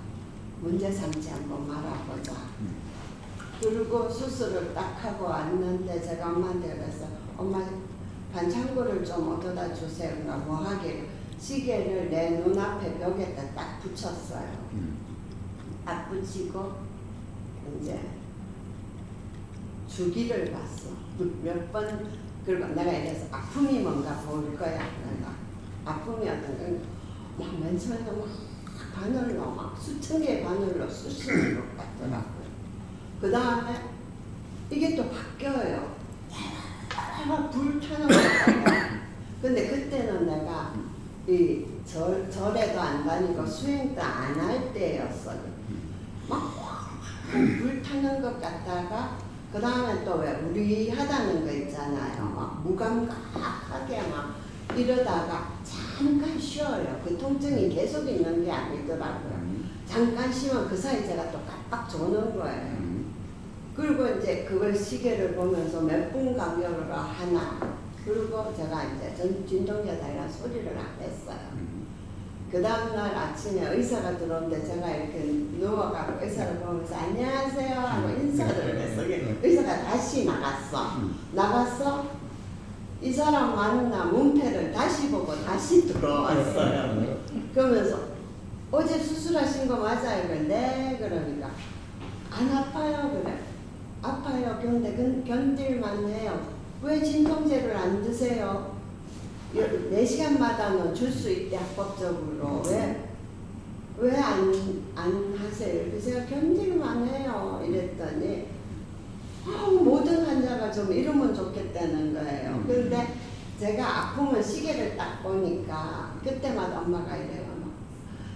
문제 삼지 한번 말아보자. 그리고 수술을 딱 하고 왔는데 제가 엄마한테 그래서 엄마 반창고를 좀 얻어다 주세요. 그러니까 뭐 하게 시계를 내 눈앞에 벽에다 딱 붙였어요. 딱 붙이고 이제 주기를 봤어. 몇 번 그리고 내가 이래서 아픔이 뭔가 볼 거야. 내가 아픔이 어떤 건맨 처음에 막 바늘로 막 수천 개의 바늘로 쑤시는 것 같더라고요. 그 다음에 이게 또 바뀌어요. 불 타는 것 같아요. 근데 그때는 내가 이 절에도 안 다니고 수행도 안 할 때였어요. 막 불타는 것 같다가 그 다음에 또 왜 무리하다는 거 있잖아요. 막 무감각하게 막 이러다가 잠깐 쉬어요. 그 통증이 계속 있는 게 아니더라고요. 잠깐 쉬면 그 사이 제가 또 깜빡 조는 거예요. 그리고 이제 그걸 시계를 보면서 몇 분 간격으로 하나. 그리고 제가 이제 진통제 달라 소리를 안 했어요. 그 다음날 아침에 의사가 들어오는데 제가 이렇게 누워가고 의사를 보면서 안녕하세요 하고 인사를 해서 의사가 다시 나갔어. 이 사람 만나 문패를 다시 보고 다시 들어왔어요. 그러면서 어제 수술하신 거 맞아요? 네. 그러니까 안 아파요? 그래. 아파요. 근데 견딜만 해요. 왜 진통제를 안 드세요? 4시간마다는 줄 수 있대 합법적으로. 왜 안 하세요? 그래서 제가 견딜만 해요. 이랬더니 모든 환자가 좀 이러면 좋겠다는 거예요. 근데 제가 아프면 시계를 딱 보니까 그때마다 엄마가 이래요.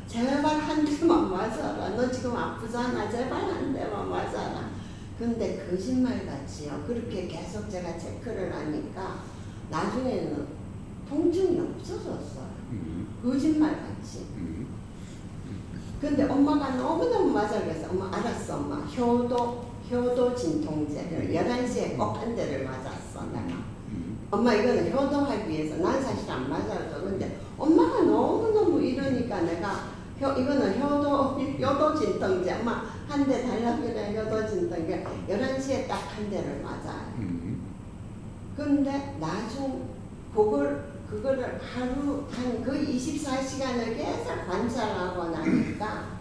제발 한 대만 맞아라. 너 지금 아프잖아. 제발 한 대만 맞아라. 근데 거짓말같이요. 그렇게 계속 제가 체크를 하니까 나중에는 통증이 없어졌어요. 거짓말같이. 근데 엄마가 너무너무 맞아. 그래서 엄마 알았어. 엄마 효도 진통제를 11시에 꼭 한 대를 맞았어. 내가. 엄마 이거는 효도하기 위해서 난 사실 안 맞아요. 근데 엄마가 너무너무 이러니까 내가 이거는 효도 진통제. 엄마 한 대 달라고 그래. 효도 진통제. 11시에 딱 한 대를 맞아요. 근데 그거를 하루 한 거의 24시간을 계속 관찰하고 나니까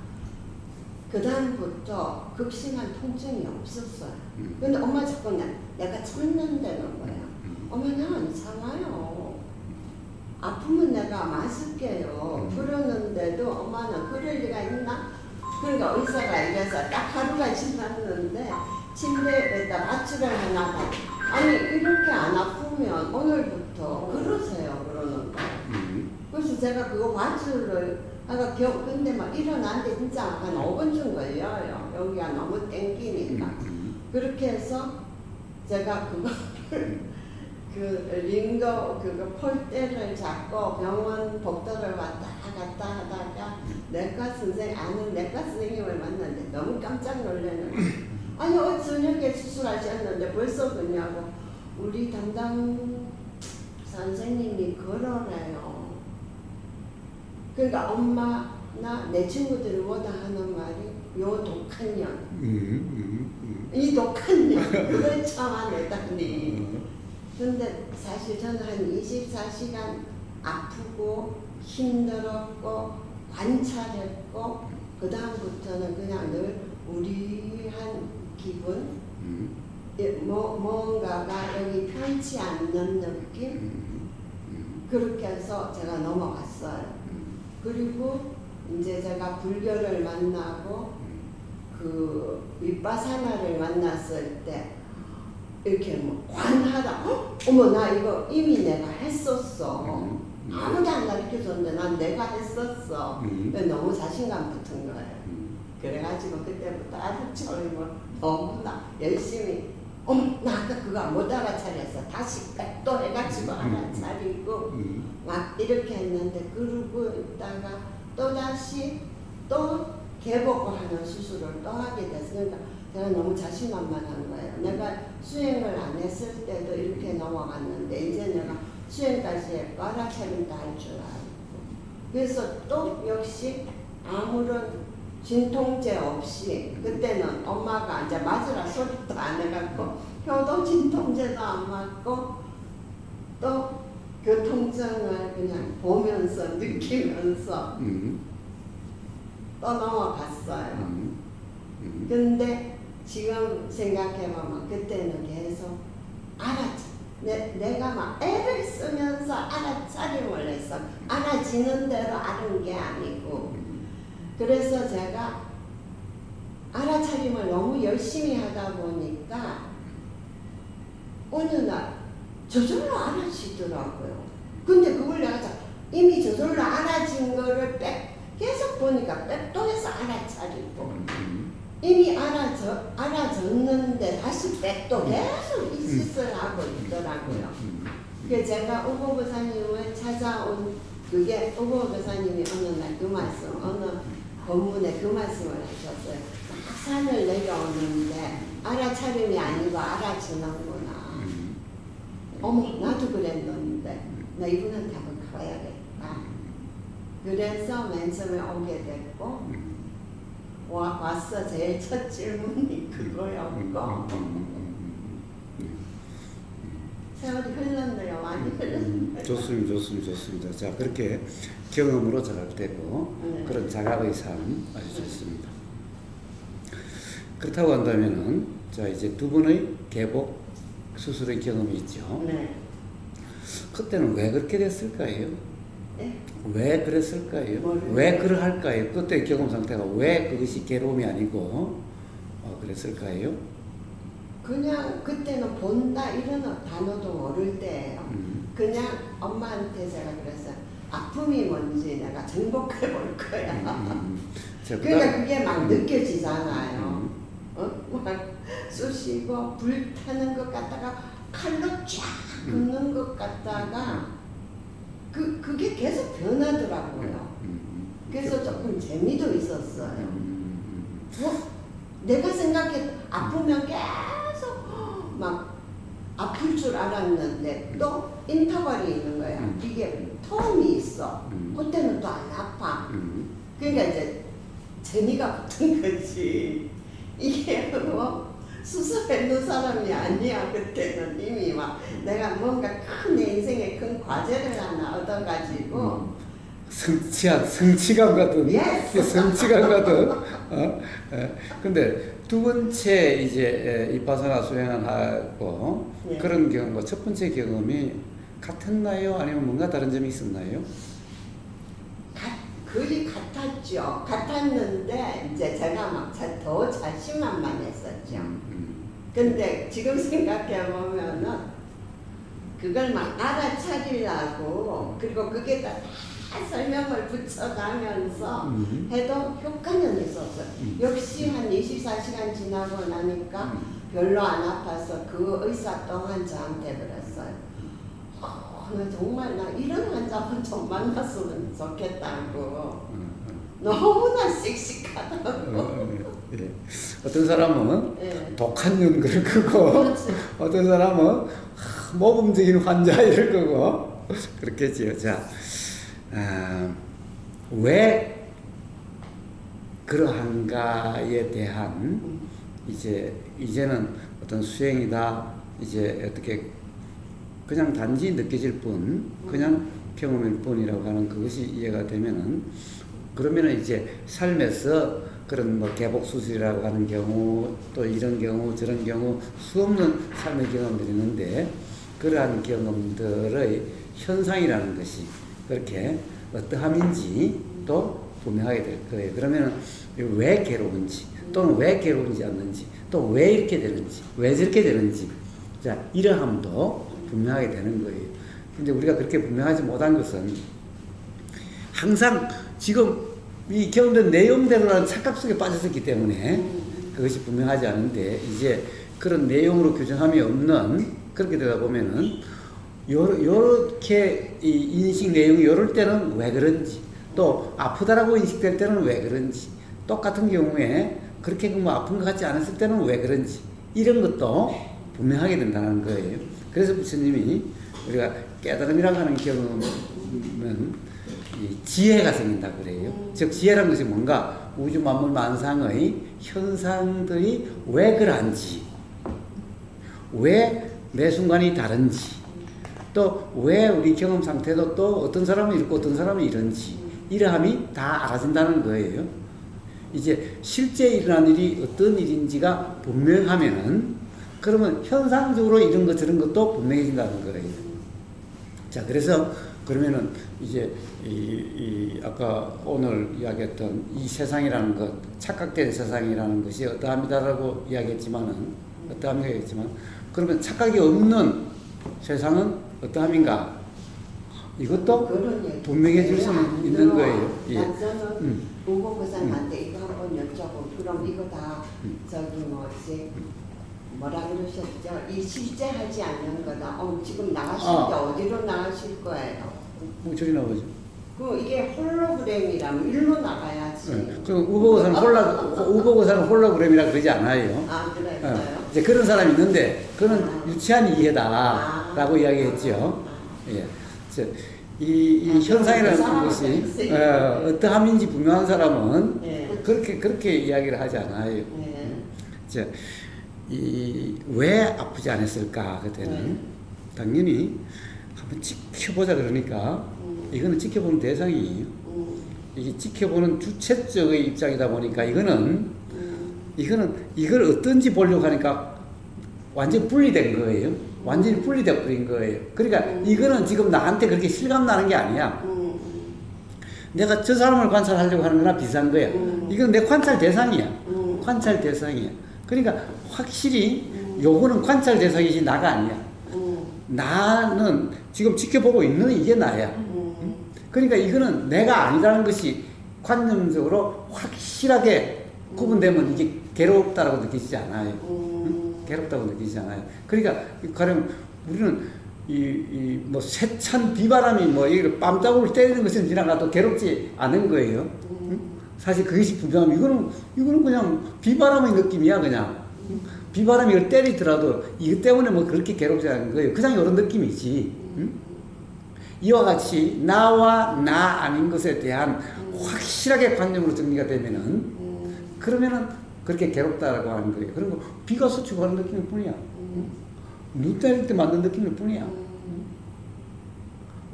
그 다음부터 극심한 통증이 없었어요. 근데 엄마 자꾸 내가 참는다는 거예요. 엄마 나 이상해요. 아프면 내가 맞을게요. 그러는데도 엄마는 그럴 리가 있나? 그러니까 의사가 이래서 딱 하루가 지났는데 침대에다 밧줄을 하나 봐. 아니 이렇게 안 아프면 오늘부터 그러세요. 그러는 거예요. 그래서 제가 그거 밧줄을 근데 막 일어났는데 진짜 한 5분쯤 걸려요. 여기가 너무 땡기니까. 그렇게 해서 제가 링거 폴대를 잡고 병원 복도를 왔다 갔다 하다가 아는 내과 선생님을 만났는데 너무 깜짝 놀라는 거예요. 아니 저녁에 수술하셨는데 벌써 그냐고. 우리 담당 선생님이 그러네요. 그러니까 엄마나 내 친구들이 뭐다 하는 말이 요 독한 년. 이 독한 년. 그걸 참아내다니. 근데 사실 저는 한 24시간 아프고 힘들었고 관찰했고 그 다음부터는 그냥 늘 우리한 기분 뭔가가 여기 편치 않는 느낌 그렇게 해서 제가 넘어갔어요. 그리고 이제 제가 불교를 만나고 그 윗바사나를 만났을 때 이렇게 뭐 관하다. 어머 나 이거 이미 내가 했었어. 아무도 안 가르쳐줬는데 난 내가 했었어. 너무 자신감 붙은 거예요. 그래가지고 그때부터 아주 뭐 너무나 열심히 어머 나 아까 그거 못 알아차렸어. 다시 또 해가지고 알아차리고 막 이렇게 했는데 그러고 있다가 또다시 또 개복하는 수술을 또 하게 됐으니까 제가 너무 자신만만한 거예요. 내가 수행을 안 했을 때도 이렇게 넘어갔는데 이제 내가 수행까지 했고 알아차림도 할 줄 알고 그래서 또 역시 아무런 진통제 없이 그때는 엄마가 이제 맞으라 소리도 안 해갖고 효도 진통제도 안 맞고 또 교통증을 그냥 보면서 느끼면서 또 넘어갔어요. 근데 지금 생각해보면 그때는 계속 내가 막 애를 쓰면서 알아차림을 했어. 알아지는 대로 아는 게 아니고. 그래서 제가 알아차림을 너무 열심히 하다 보니까 어느 날 저절로 알아지더라고요. 근데 그걸 내가 이미 저절로 알아진 거를 계속 보니까 백도에서 알아차리고 이미 알아졌는데 다시 백도 계속 이 짓을 하고 있더라고요. 그래서 제가 오보 교사님을 찾아온 그게 오보 교사님이 어느 날 그 말씀, 어느 본문에 그 말씀을 하셨어요. 막 산을 내려오는데 알아차림이 아니고 알아주는구나. 어머 나도 그랬는데 나 이분한테 한번 가봐야겠다. 그래서 맨 처음에 오게 됐고 와서 제일 첫 질문이 그거였고 세월이 흘렀네요. 많이 흘렀네요. 좋습니다. 자, 그렇게 경험으로 자각되고 그런 자각의 삶 아주 좋습니다. 그렇다고 한다면은 자 이제 두 분의 개복 수술의 경험이 있죠. 네. 그때는 왜 그렇게 됐을까요? 네? 왜 그랬을까요? 뭐를? 왜 그러할까요? 그때 경험 상태가 왜 그것이 괴로움이 아니고 그랬을까요? 그냥 그때는 본다 이런 단어도 모를 때예요. 그냥 엄마한테 제가 그랬어요. 아픔이 뭔지 내가 정복해 볼 거야. 자, 그러니까 그게 막 느껴지잖아요. 막 쑤시고 불타는 것 같다가 칼로 쫙 긋는 것 같다가 그게 계속 변하더라고요. 그래서 조금 재미도 있었어요. 내가 생각해 아프면 계속 막 아플 줄 알았는데 또 인터벌이 있는 거야. 이게 텀이 있어. 그때는 또 안 아파. 그러니까 이제 재미가 붙은 거지. 이게 뭐 수술했는 사람이 아니야. 그때는 이미 막 내가 뭔가 큰 내 인생에 큰 과제를 하나 얻어가지고 성취감 같은 Yes. 성취감 같은 근데 두 번째 이제 이파사나 수행을 하고 네. 그런 경험과 첫 번째 경험이 같았나요? 아니면 뭔가 다른 점이 있었나요? 거의 같았죠. 같았는데 이제 제가 막 더 자신만만했었죠. 근데 지금 생각해 보면은 그걸 막 알아차리려고 그리고 거기에다 다 설명을 붙여가면서 해도 효과는 있었어요. 역시 한 24시간 지나고 나니까 별로 안 아파서 그 의사 또한 저한테 그랬어요. 나 정말 나 이런 환자분 좀 만났으면 좋겠다고. 너무나 씩씩하다고. 예. 어떤 사람은 예. 독한 연구를 끄고 그렇지. 어떤 사람은 모범적인 환자 이럴 거고 그렇겠지요. 자, 왜 그러한가에 대한 이제는 어떤 수행이다 이제 어떻게 그냥 단지 느껴질 뿐 그냥 경험일 뿐이라고 하는 그것이 이해가 되면은 그러면은 이제 삶에서 그런 뭐 개복 수술이라고 하는 경우 또 이런 경우 저런 경우 수없는 삶의 경험들이 있는데 그러한 경험들의 현상이라는 것이 그렇게 어떠함인지 또 분명하게 될 거예요. 그러면 왜 괴로운지 또는 왜 괴로운지 않는지 또 왜 이렇게 되는지 왜 저렇게 되는지 자 이러함도 분명하게 되는 거예요. 근데 우리가 그렇게 분명하지 못한 것은 항상 지금 이 경험된 내용대로라는 착각 속에 빠졌었기 때문에 그것이 분명하지 않은데 이제 그런 내용으로 규정함이 없는 그렇게 되다 보면은 요렇게 이 인식 내용이 요럴 때는 왜 그런지 또 아프다라고 인식될 때는 왜 그런지 똑같은 경우에 그렇게 뭐 아픈 것 같지 않았을 때는 왜 그런지 이런 것도 분명하게 된다는 거예요. 그래서 부처님이 우리가 깨달음이라고 하는 경험은 이 지혜가 생긴다 그래요. 즉 지혜라는 것이 뭔가 우주 만물 만상의 현상들이 왜 그런지 왜 매 순간이 다른지 또 왜 우리 경험 상태도 또 어떤 사람은 이렇고 어떤 사람은 이런지 이러함이 다 알아진다는 거예요. 이제 실제 일어난 일이 어떤 일인지가 분명하면은 그러면 현상적으로 이런 것 저런 것도 분명해진다는 거예요. 자 그래서 그러면은 이제 아까 오늘 이야기했던 이 세상이라는 것 착각된 세상이라는 것이 어떠합니다라고 이야기했지만은 그러면 착각이 없는 세상은 어떠함인가? 이것도 그런 얘기 분명해질 수는 안 있는 들어. 거예요. 예. 저는 보고교사한테 이거 한번 여쭤보고 그럼 이거 다 저기 뭐지 뭐라 그러셨죠? 이 실제 하지 않는 거다. 지금 나가실 때 어디로 나가실 거예요? 저리 나오죠. 이게 홀로그램이라면 일로 나가야지. 네. 그럼 우보고사는 홀로그램이라 그러지 않아요. 아 그랬어요? 이제 그런 사람이 있는데 그거는 유치한 이해다라고 이야기했죠. 예. 이 현상이라는 것이 어떠함인지 분명한 사람은 그렇게 이야기를 하지 않아요. 왜 아프지 않았을까 그때는 당연히 한번 지켜보자 그러니까 이거는 지켜보는 대상이에요. 이게 지켜보는 주체적의 입장이다 보니까 이거는 이걸 어떤지 보려고 하니까 완전히 분리된 거예요. 완전히 분리돼 버린 거예요. 그러니까 이거는 지금 나한테 그렇게 실감 나는 게 아니야. 내가 저 사람을 관찰하려고 하는 거나 비슷한 거야. 이건 내 관찰 대상이야. 관찰 대상이야. 그러니까 확실히 요거는 관찰 대상이지 나가 아니야. 나는 지금 지켜보고 있는 이게 나야. 그러니까 이거는 내가 아니라는 것이 관념적으로 확실하게 구분되면 이게 괴롭다라고 느끼지 않아요. 괴롭다고 느끼지 않아요. 그러니까 가령 우리는 뭐 세찬 비바람이 뭐 이걸 뺨자국을 때리는 것은 지나가도 괴롭지 않은 거예요. 사실 그것이 분명하면 이거는 그냥 비바람의 느낌이야 그냥. 비바람이 이걸 때리더라도 이것 때문에 뭐 그렇게 괴롭지 않은 거예요. 그냥 이런 느낌이지. 이와 같이 나와 나 아닌 것에 대한 확실하게 관념으로 정리가 되면은 그러면은 그렇게 괴롭다라고 하는 거예요. 그리고 비가 스치고 가는 느낌일 뿐이야. 눈 때릴 때 맞는 느낌일 뿐이야.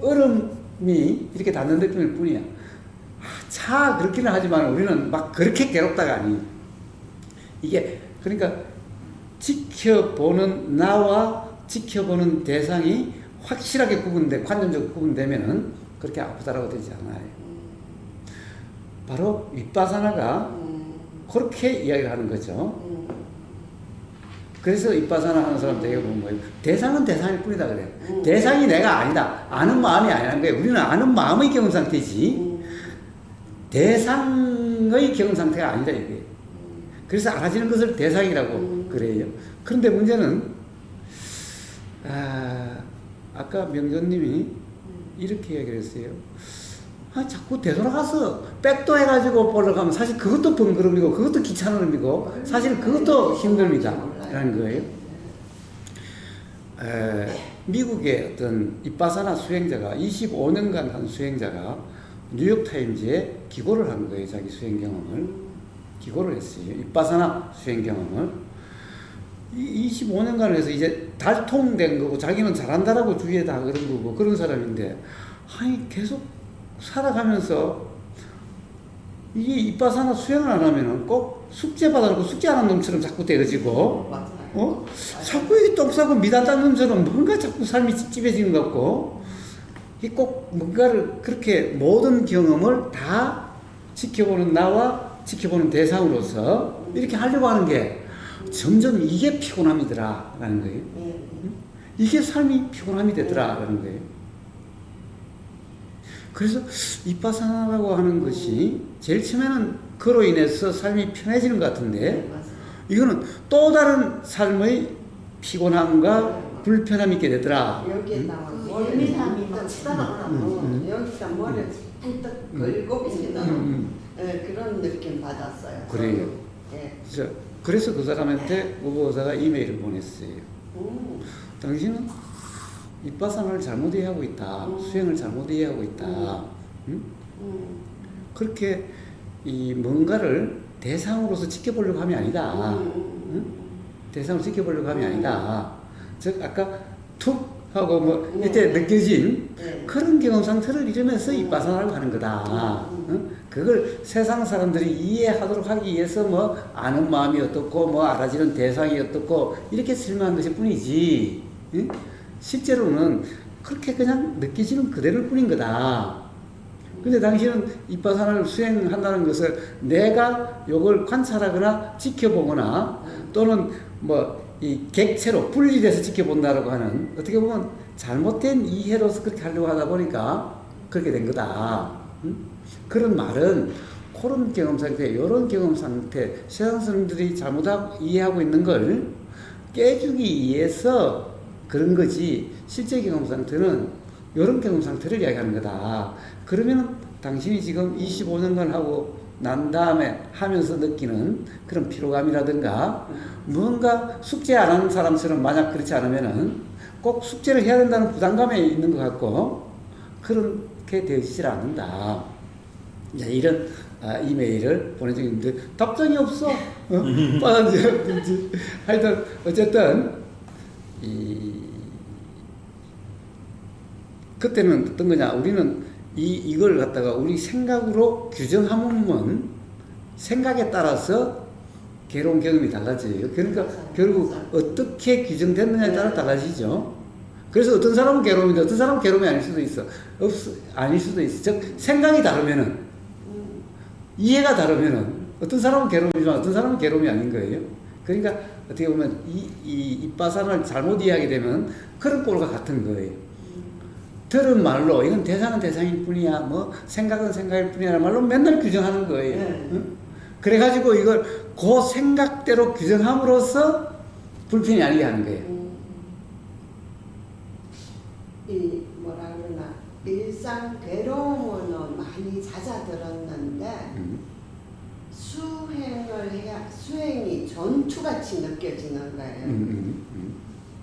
얼음이 이렇게 닿는 느낌일 뿐이야. 차 그렇기는 하지만 우리는 막 그렇게 괴롭다가 아니에요. 이게 그러니까 지켜보는 나와 지켜보는 대상이 확실하게 관념적으로 구분되면은 그렇게 아프다라고 되지 않아요. 바로 윗바사나가 그렇게 이야기를 하는 거죠. 그래서 윗바사나 하는 사람 되게 보면 뭐예요? 대상은 대상일 뿐이다 그래요. 대상이 내가 아니다. 아는 마음이 아니라는 거예요. 우리는 아는 마음의 경험 상태지 대상의 경험 상태가 아니다 이게. 그래서 알아지는 것을 대상이라고 그래요. 그런데 문제는 아까 명전님이 이렇게 얘기를 했어요. 자꾸 되돌아가서 백도 해가지고 보러 가면 사실 그것도 번거로움이고 그것도 귀찮은 의미고 사실 그것도 힘듭니다. 라는 거예요. 미국의 어떤 윗바사나 수행자가 25년간 한 수행자가 뉴욕타임즈에 기고를 한 거예요. 자기 수행 경험을. 기고를 했어요. 윗바사나 수행 경험을. 25년간 해서 이제 달통된 거고 자기는 잘한다라고 주위에 다 그런 거고 그런 사람인데 계속 살아가면서 이게 윗바사나 수행을 안 하면은 꼭 숙제 받아놓고 숙제 안 한 놈처럼 자꾸 되어지고 자꾸 이게 똥 싸고 미단 딴 놈처럼 뭔가 자꾸 삶이 찝찝해지는 것 같고 이게 꼭 뭔가를 그렇게 모든 경험을 다 지켜보는 나와 지켜보는 대상으로서 이렇게 하려고 하는 게 점점 이게 피곤함이더라 라는 거예요. 이게 삶이 피곤함이 되더라 라는 거예요. 그래서 윗바사나라고 하는 것이 제일 처음에는 그로 인해서 삶이 편해지는 것 같은데 이거는 또 다른 삶의 피곤함과 불편함이 있게 되더라. 여기에 나와 멀미함이 막 치다가 여기가 머리에 푹 걸고 있는 그런 느낌 받았어요. 그래요. 그래서 그 사람한테 우보사가 이메일을 보냈어요. 당신은 윗바사나를 잘못 이해하고 있다. 수행을 잘못 이해하고 있다. 그렇게 뭔가를 대상으로서 지켜보려고 함이 아니다. 대상으로 지켜보려고 함이 아니다. 즉 아까 툭 하고 뭐 이때 느껴진 그런 경험 상태를 이루면서 윗바사나를 하는 거다. 그걸 세상 사람들이 이해하도록 하기 위해서 뭐 아는 마음이 어떻고 뭐 알아지는 대상이 어떻고 이렇게 설명한 것일 뿐이지 실제로는 그렇게 그냥 느껴지는 그대로일 뿐인 거다. 근데 당신은 윗바사나를 수행한다는 것을 내가 요걸 관찰하거나 지켜보거나 또는 뭐 이 객체로 분리돼서 지켜본다라고 하는 어떻게 보면 잘못된 이해로서 그렇게 하려고 하다 보니까 그렇게 된 거다. 그런 말은 그런 경험 상태, 이런 경험 상태, 세상 사람들이 잘못하고 이해하고 있는 걸 깨주기 위해서 그런 거지, 실제 경험 상태는 이런 경험 상태를 이야기하는 거다. 그러면 당신이 지금 25년간 하고 난 다음에 하면서 느끼는 그런 피로감이라든가 뭔가 숙제 안 하는 사람처럼 만약 그렇지 않으면은 꼭 숙제를 해야 된다는 부담감에 있는 것 같고 그렇게 되어지질 않는다. 이런 이메일을 보내주는데 답장이 없어. 빠졌는지 하여튼 어쨌든 그때는 어떤 거냐, 우리는 이걸 갖다가 우리 생각으로 규정하면 생각에 따라서 괴로운 경험이 달라져요. 그러니까 결국 어떻게 규정됐느냐에 따라 달라지죠. 그래서 어떤 사람은 괴로움인데 어떤 사람은 괴로움이 아닐 수도 있어. 아닐 수도 있어. 즉 생각이 다르면은, 이해가 다르면은 어떤 사람은 괴로움이지만 어떤 사람은 괴로움이 아닌 거예요. 그러니까 어떻게 보면 이빠산을 잘못 이해하게 되면 그런 꼴과 같은 거예요. 들은 말로 이건 대상은 대상일 뿐이야, 뭐 생각은 생각일 뿐이야 말로 맨날 규정하는 거예요. 응? 그래가지고 이걸 그 생각대로 규정함으로써 불편이 아니게 하는 거예요. 이 뭐라 그러나 일상 괴로움은 많이 잦아들었는데 수행이 전투같이 느껴지는 거예요.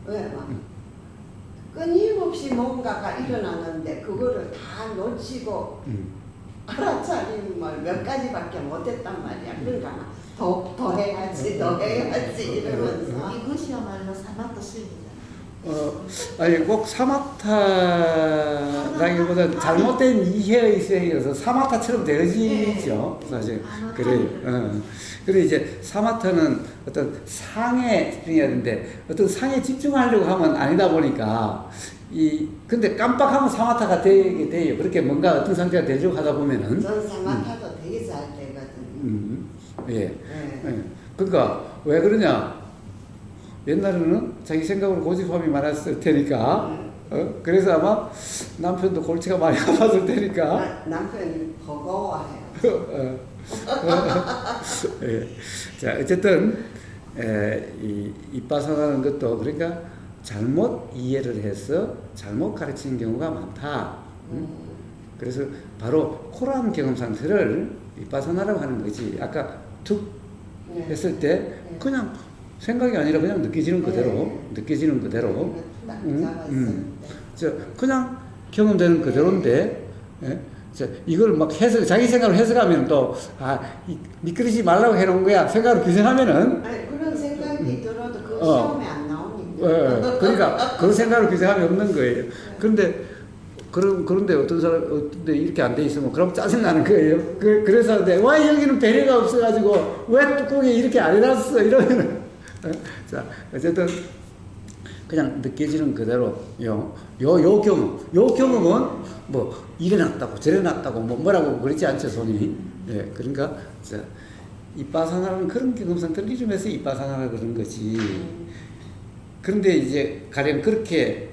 왜? 막 끊임없이 뭔가가 일어나는데 그거를 다 놓치고 알아차림을 몇 가지밖에 못했단 말이야. 그러니까 막 더 해야지, 더 해야지 이러면서. 이것이야말로 사마타 수행이잖아. 아니 꼭 사마타라기보다 잘못된 이해의 수행이어서 사마타처럼 되어지죠. 사실 그래요. 그리고 이제 사마타는 어떤 상에 집중해야 되는데 어떤 상에 집중하려고 하면 아니다 보니까 근데 깜빡하면 사마타가 되게 돼요. 그렇게 뭔가 어떤 상태가 되려고 하다 보면은 전 사마타도 되게 잘 되거든요. 예. 그러니까 왜 그러냐? 옛날에는 자기 생각으로 고집함이 많았을 테니까, 그래서 아마 남편도 골치가 많이 아팠을 테니까. 남편이 버거워해요. 예. 자, 어쨌든 이빠사라는 것도 그러니까 잘못 이해를 해서 잘못 가르치는 경우가 많다. 그래서 바로 그러한 경험 상태를 이빠사나라고 하는 거지. 아까 툭 했을 때 그냥 생각이 아니라 그냥 느껴지는 그대로, 느껴지는 그대로, 그냥 경험되는 그대로인데, 이걸 막 자기 생각으로 해석하면 또, 미끄러지지 말라고 해놓은 거야. 생각으로 규정하면은. 아니, 그런 생각이 들어도 그 시험에 안 나오니까. 그러니까 그 생각으로 규정함이 없는 거예요. 그런데 어떤 사람, 이렇게 안 돼 있으면 그럼 짜증나는 거예요. 그래서 왜 여기는 배려가 없어가지고, 왜 뚜껑에 이렇게 안 해놨어? 이러면은. 자, 어쨌든, 그냥 느껴지는 그대로, 요 경험은, 뭐, 이래놨다고, 저래놨다고, 뭐라고 그러지 않죠, 손이. 예, 그러니까, 자, 이빠사나라는 그런 경험 상태를 이루면서 이빠사나라 그런 거지. 그런데 이제, 가령 그렇게,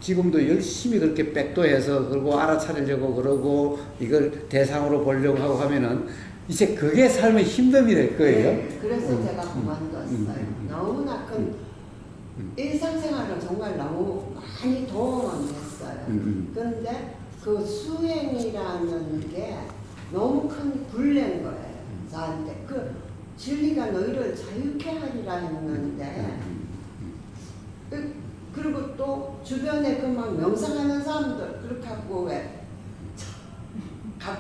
지금도 열심히 그렇게 백도해서, 그리고 알아차리려고 그러고, 이걸 대상으로 보려고 하고 하면은, 이제 그게 삶의 힘듦이 될 거예요. 네, 그래서 제가 그만뒀어요. 너무나 큰 일상생활을 정말 너무 많이 도움은 됐어요. 그런데 그 수행이라는 게 너무 큰 굴레인 거예요. 저한테. 그 진리가 너희를 자유케 하리라 했는데 그리고 또 주변에 그 막 명상하는 사람들 그렇게 하고 왜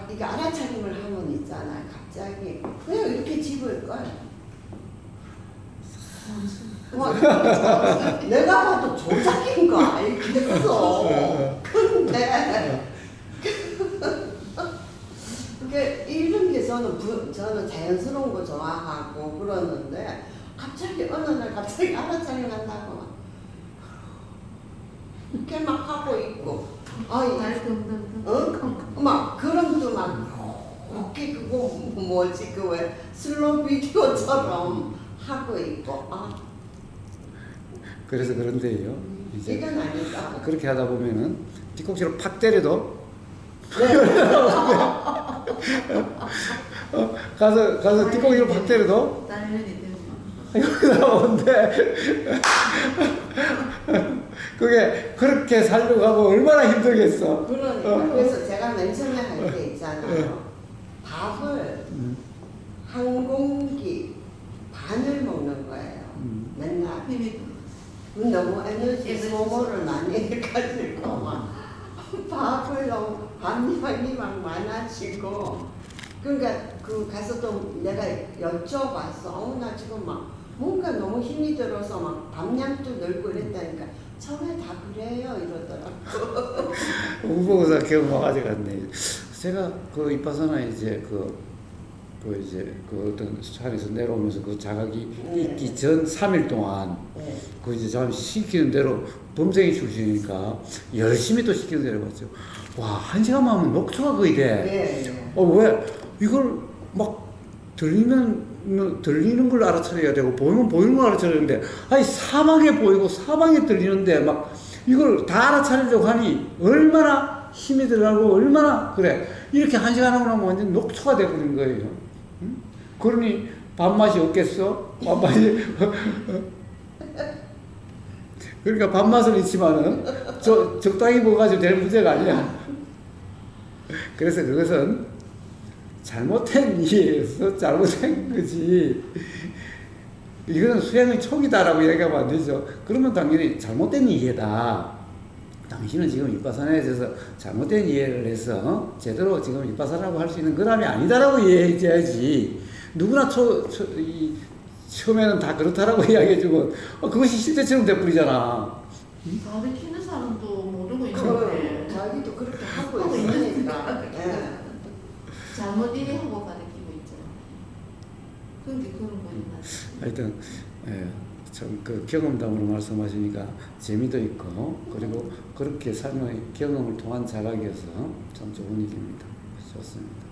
이게 알아차림을 하면 있잖아요. 갑자기 그냥 이렇게 집을 꺼요. 내가 봐도 조작인 거 알겠어. 근데 이런 게 저는 자연스러운 거 좋아하고 그러는데 갑자기 어느 날 갑자기 알아차림 한다고 이렇게 막 하고 있고 막 그럼도 막 어깨 그거 뭐지 그 왜 슬로우 비디오처럼 하고 있고 그래서 그런데요. 이제 이건 아니다. 그렇게 하다 보면은 뒤꿈치로 팍 때려도 가서 뒤꿈치로 팍 때려도 단련이 되면 여기 나오는데 그게 그렇게 살려고 하면 얼마나 힘들겠어. 그러니까 그래서 제가 맨 처음에 할 때 있잖아요. 밥을 한 공기 반을 먹는 거예요. 맨날. 힘이 너무 에너지 소모를 많이 해가지고 막 밥을 너무 밥량이 막 많아지고 그러니까 그 가서 또 내가 여쭤봤어. 나 지금 막 뭔가 너무 힘이 들어서 막 밥량도 늘고 이랬다니까 처음에 다 그래요 이러더라고. 우보고사 경험 가져갔네. 제가 그 이파사나 이제 이제 그 어떤 산에서 내려오면서 그 자각이 있기 전 3일 동안 네. 그 이제 잠 시키는 대로 범생이 출신이니까 열심히 또 시키는 대로 봤죠. 와, 1시간만 하면 녹초가 거의 돼. 네. 왜 이걸 막 들리는 걸 알아차려야 되고 보이면 보이는 걸 알아차려야 되는데 아니 사방에 보이고 사방에 들리는데 막 이걸 다 알아차리려고 하니 얼마나 힘이 들어가고 얼마나 그래 이렇게 1시간 하고 나면 완전 녹초가 돼버린 거예요. 응? 그러니 밥맛이 없겠어? 밥맛이 그러니까 밥맛은 있지만은 적당히 먹어가지고 될 문제가 아니야. 그래서 그것은 잘못된 이해에서 잘못된 거지. 이거는 수행의 초기다라고 얘기하면 안 되죠. 그러면 당연히 잘못된 이해다. 당신은 지금 윗바사나에 대해서 잘못된 이해를 해서 제대로 지금 윗바사나라고 할 수 있는 그람이 아니다라고 이해해야지. 누구나 처음에는 다 그렇다라고 이야기해주면 그것이 실제처럼 돼버리잖아. 다들 키는 사람도 모르고 그 있는데 자기도 그렇게 하고 하고 있으니까. 예. 잘못 이해하고 가르치고 있죠. 그런데 그런 거 있나? 하여튼 참 그 경험담으로 말씀하시니까 재미도 있고 그리고 그렇게 삶의 경험을 통한 자각이어서 참 좋은 일입니다. 좋습니다.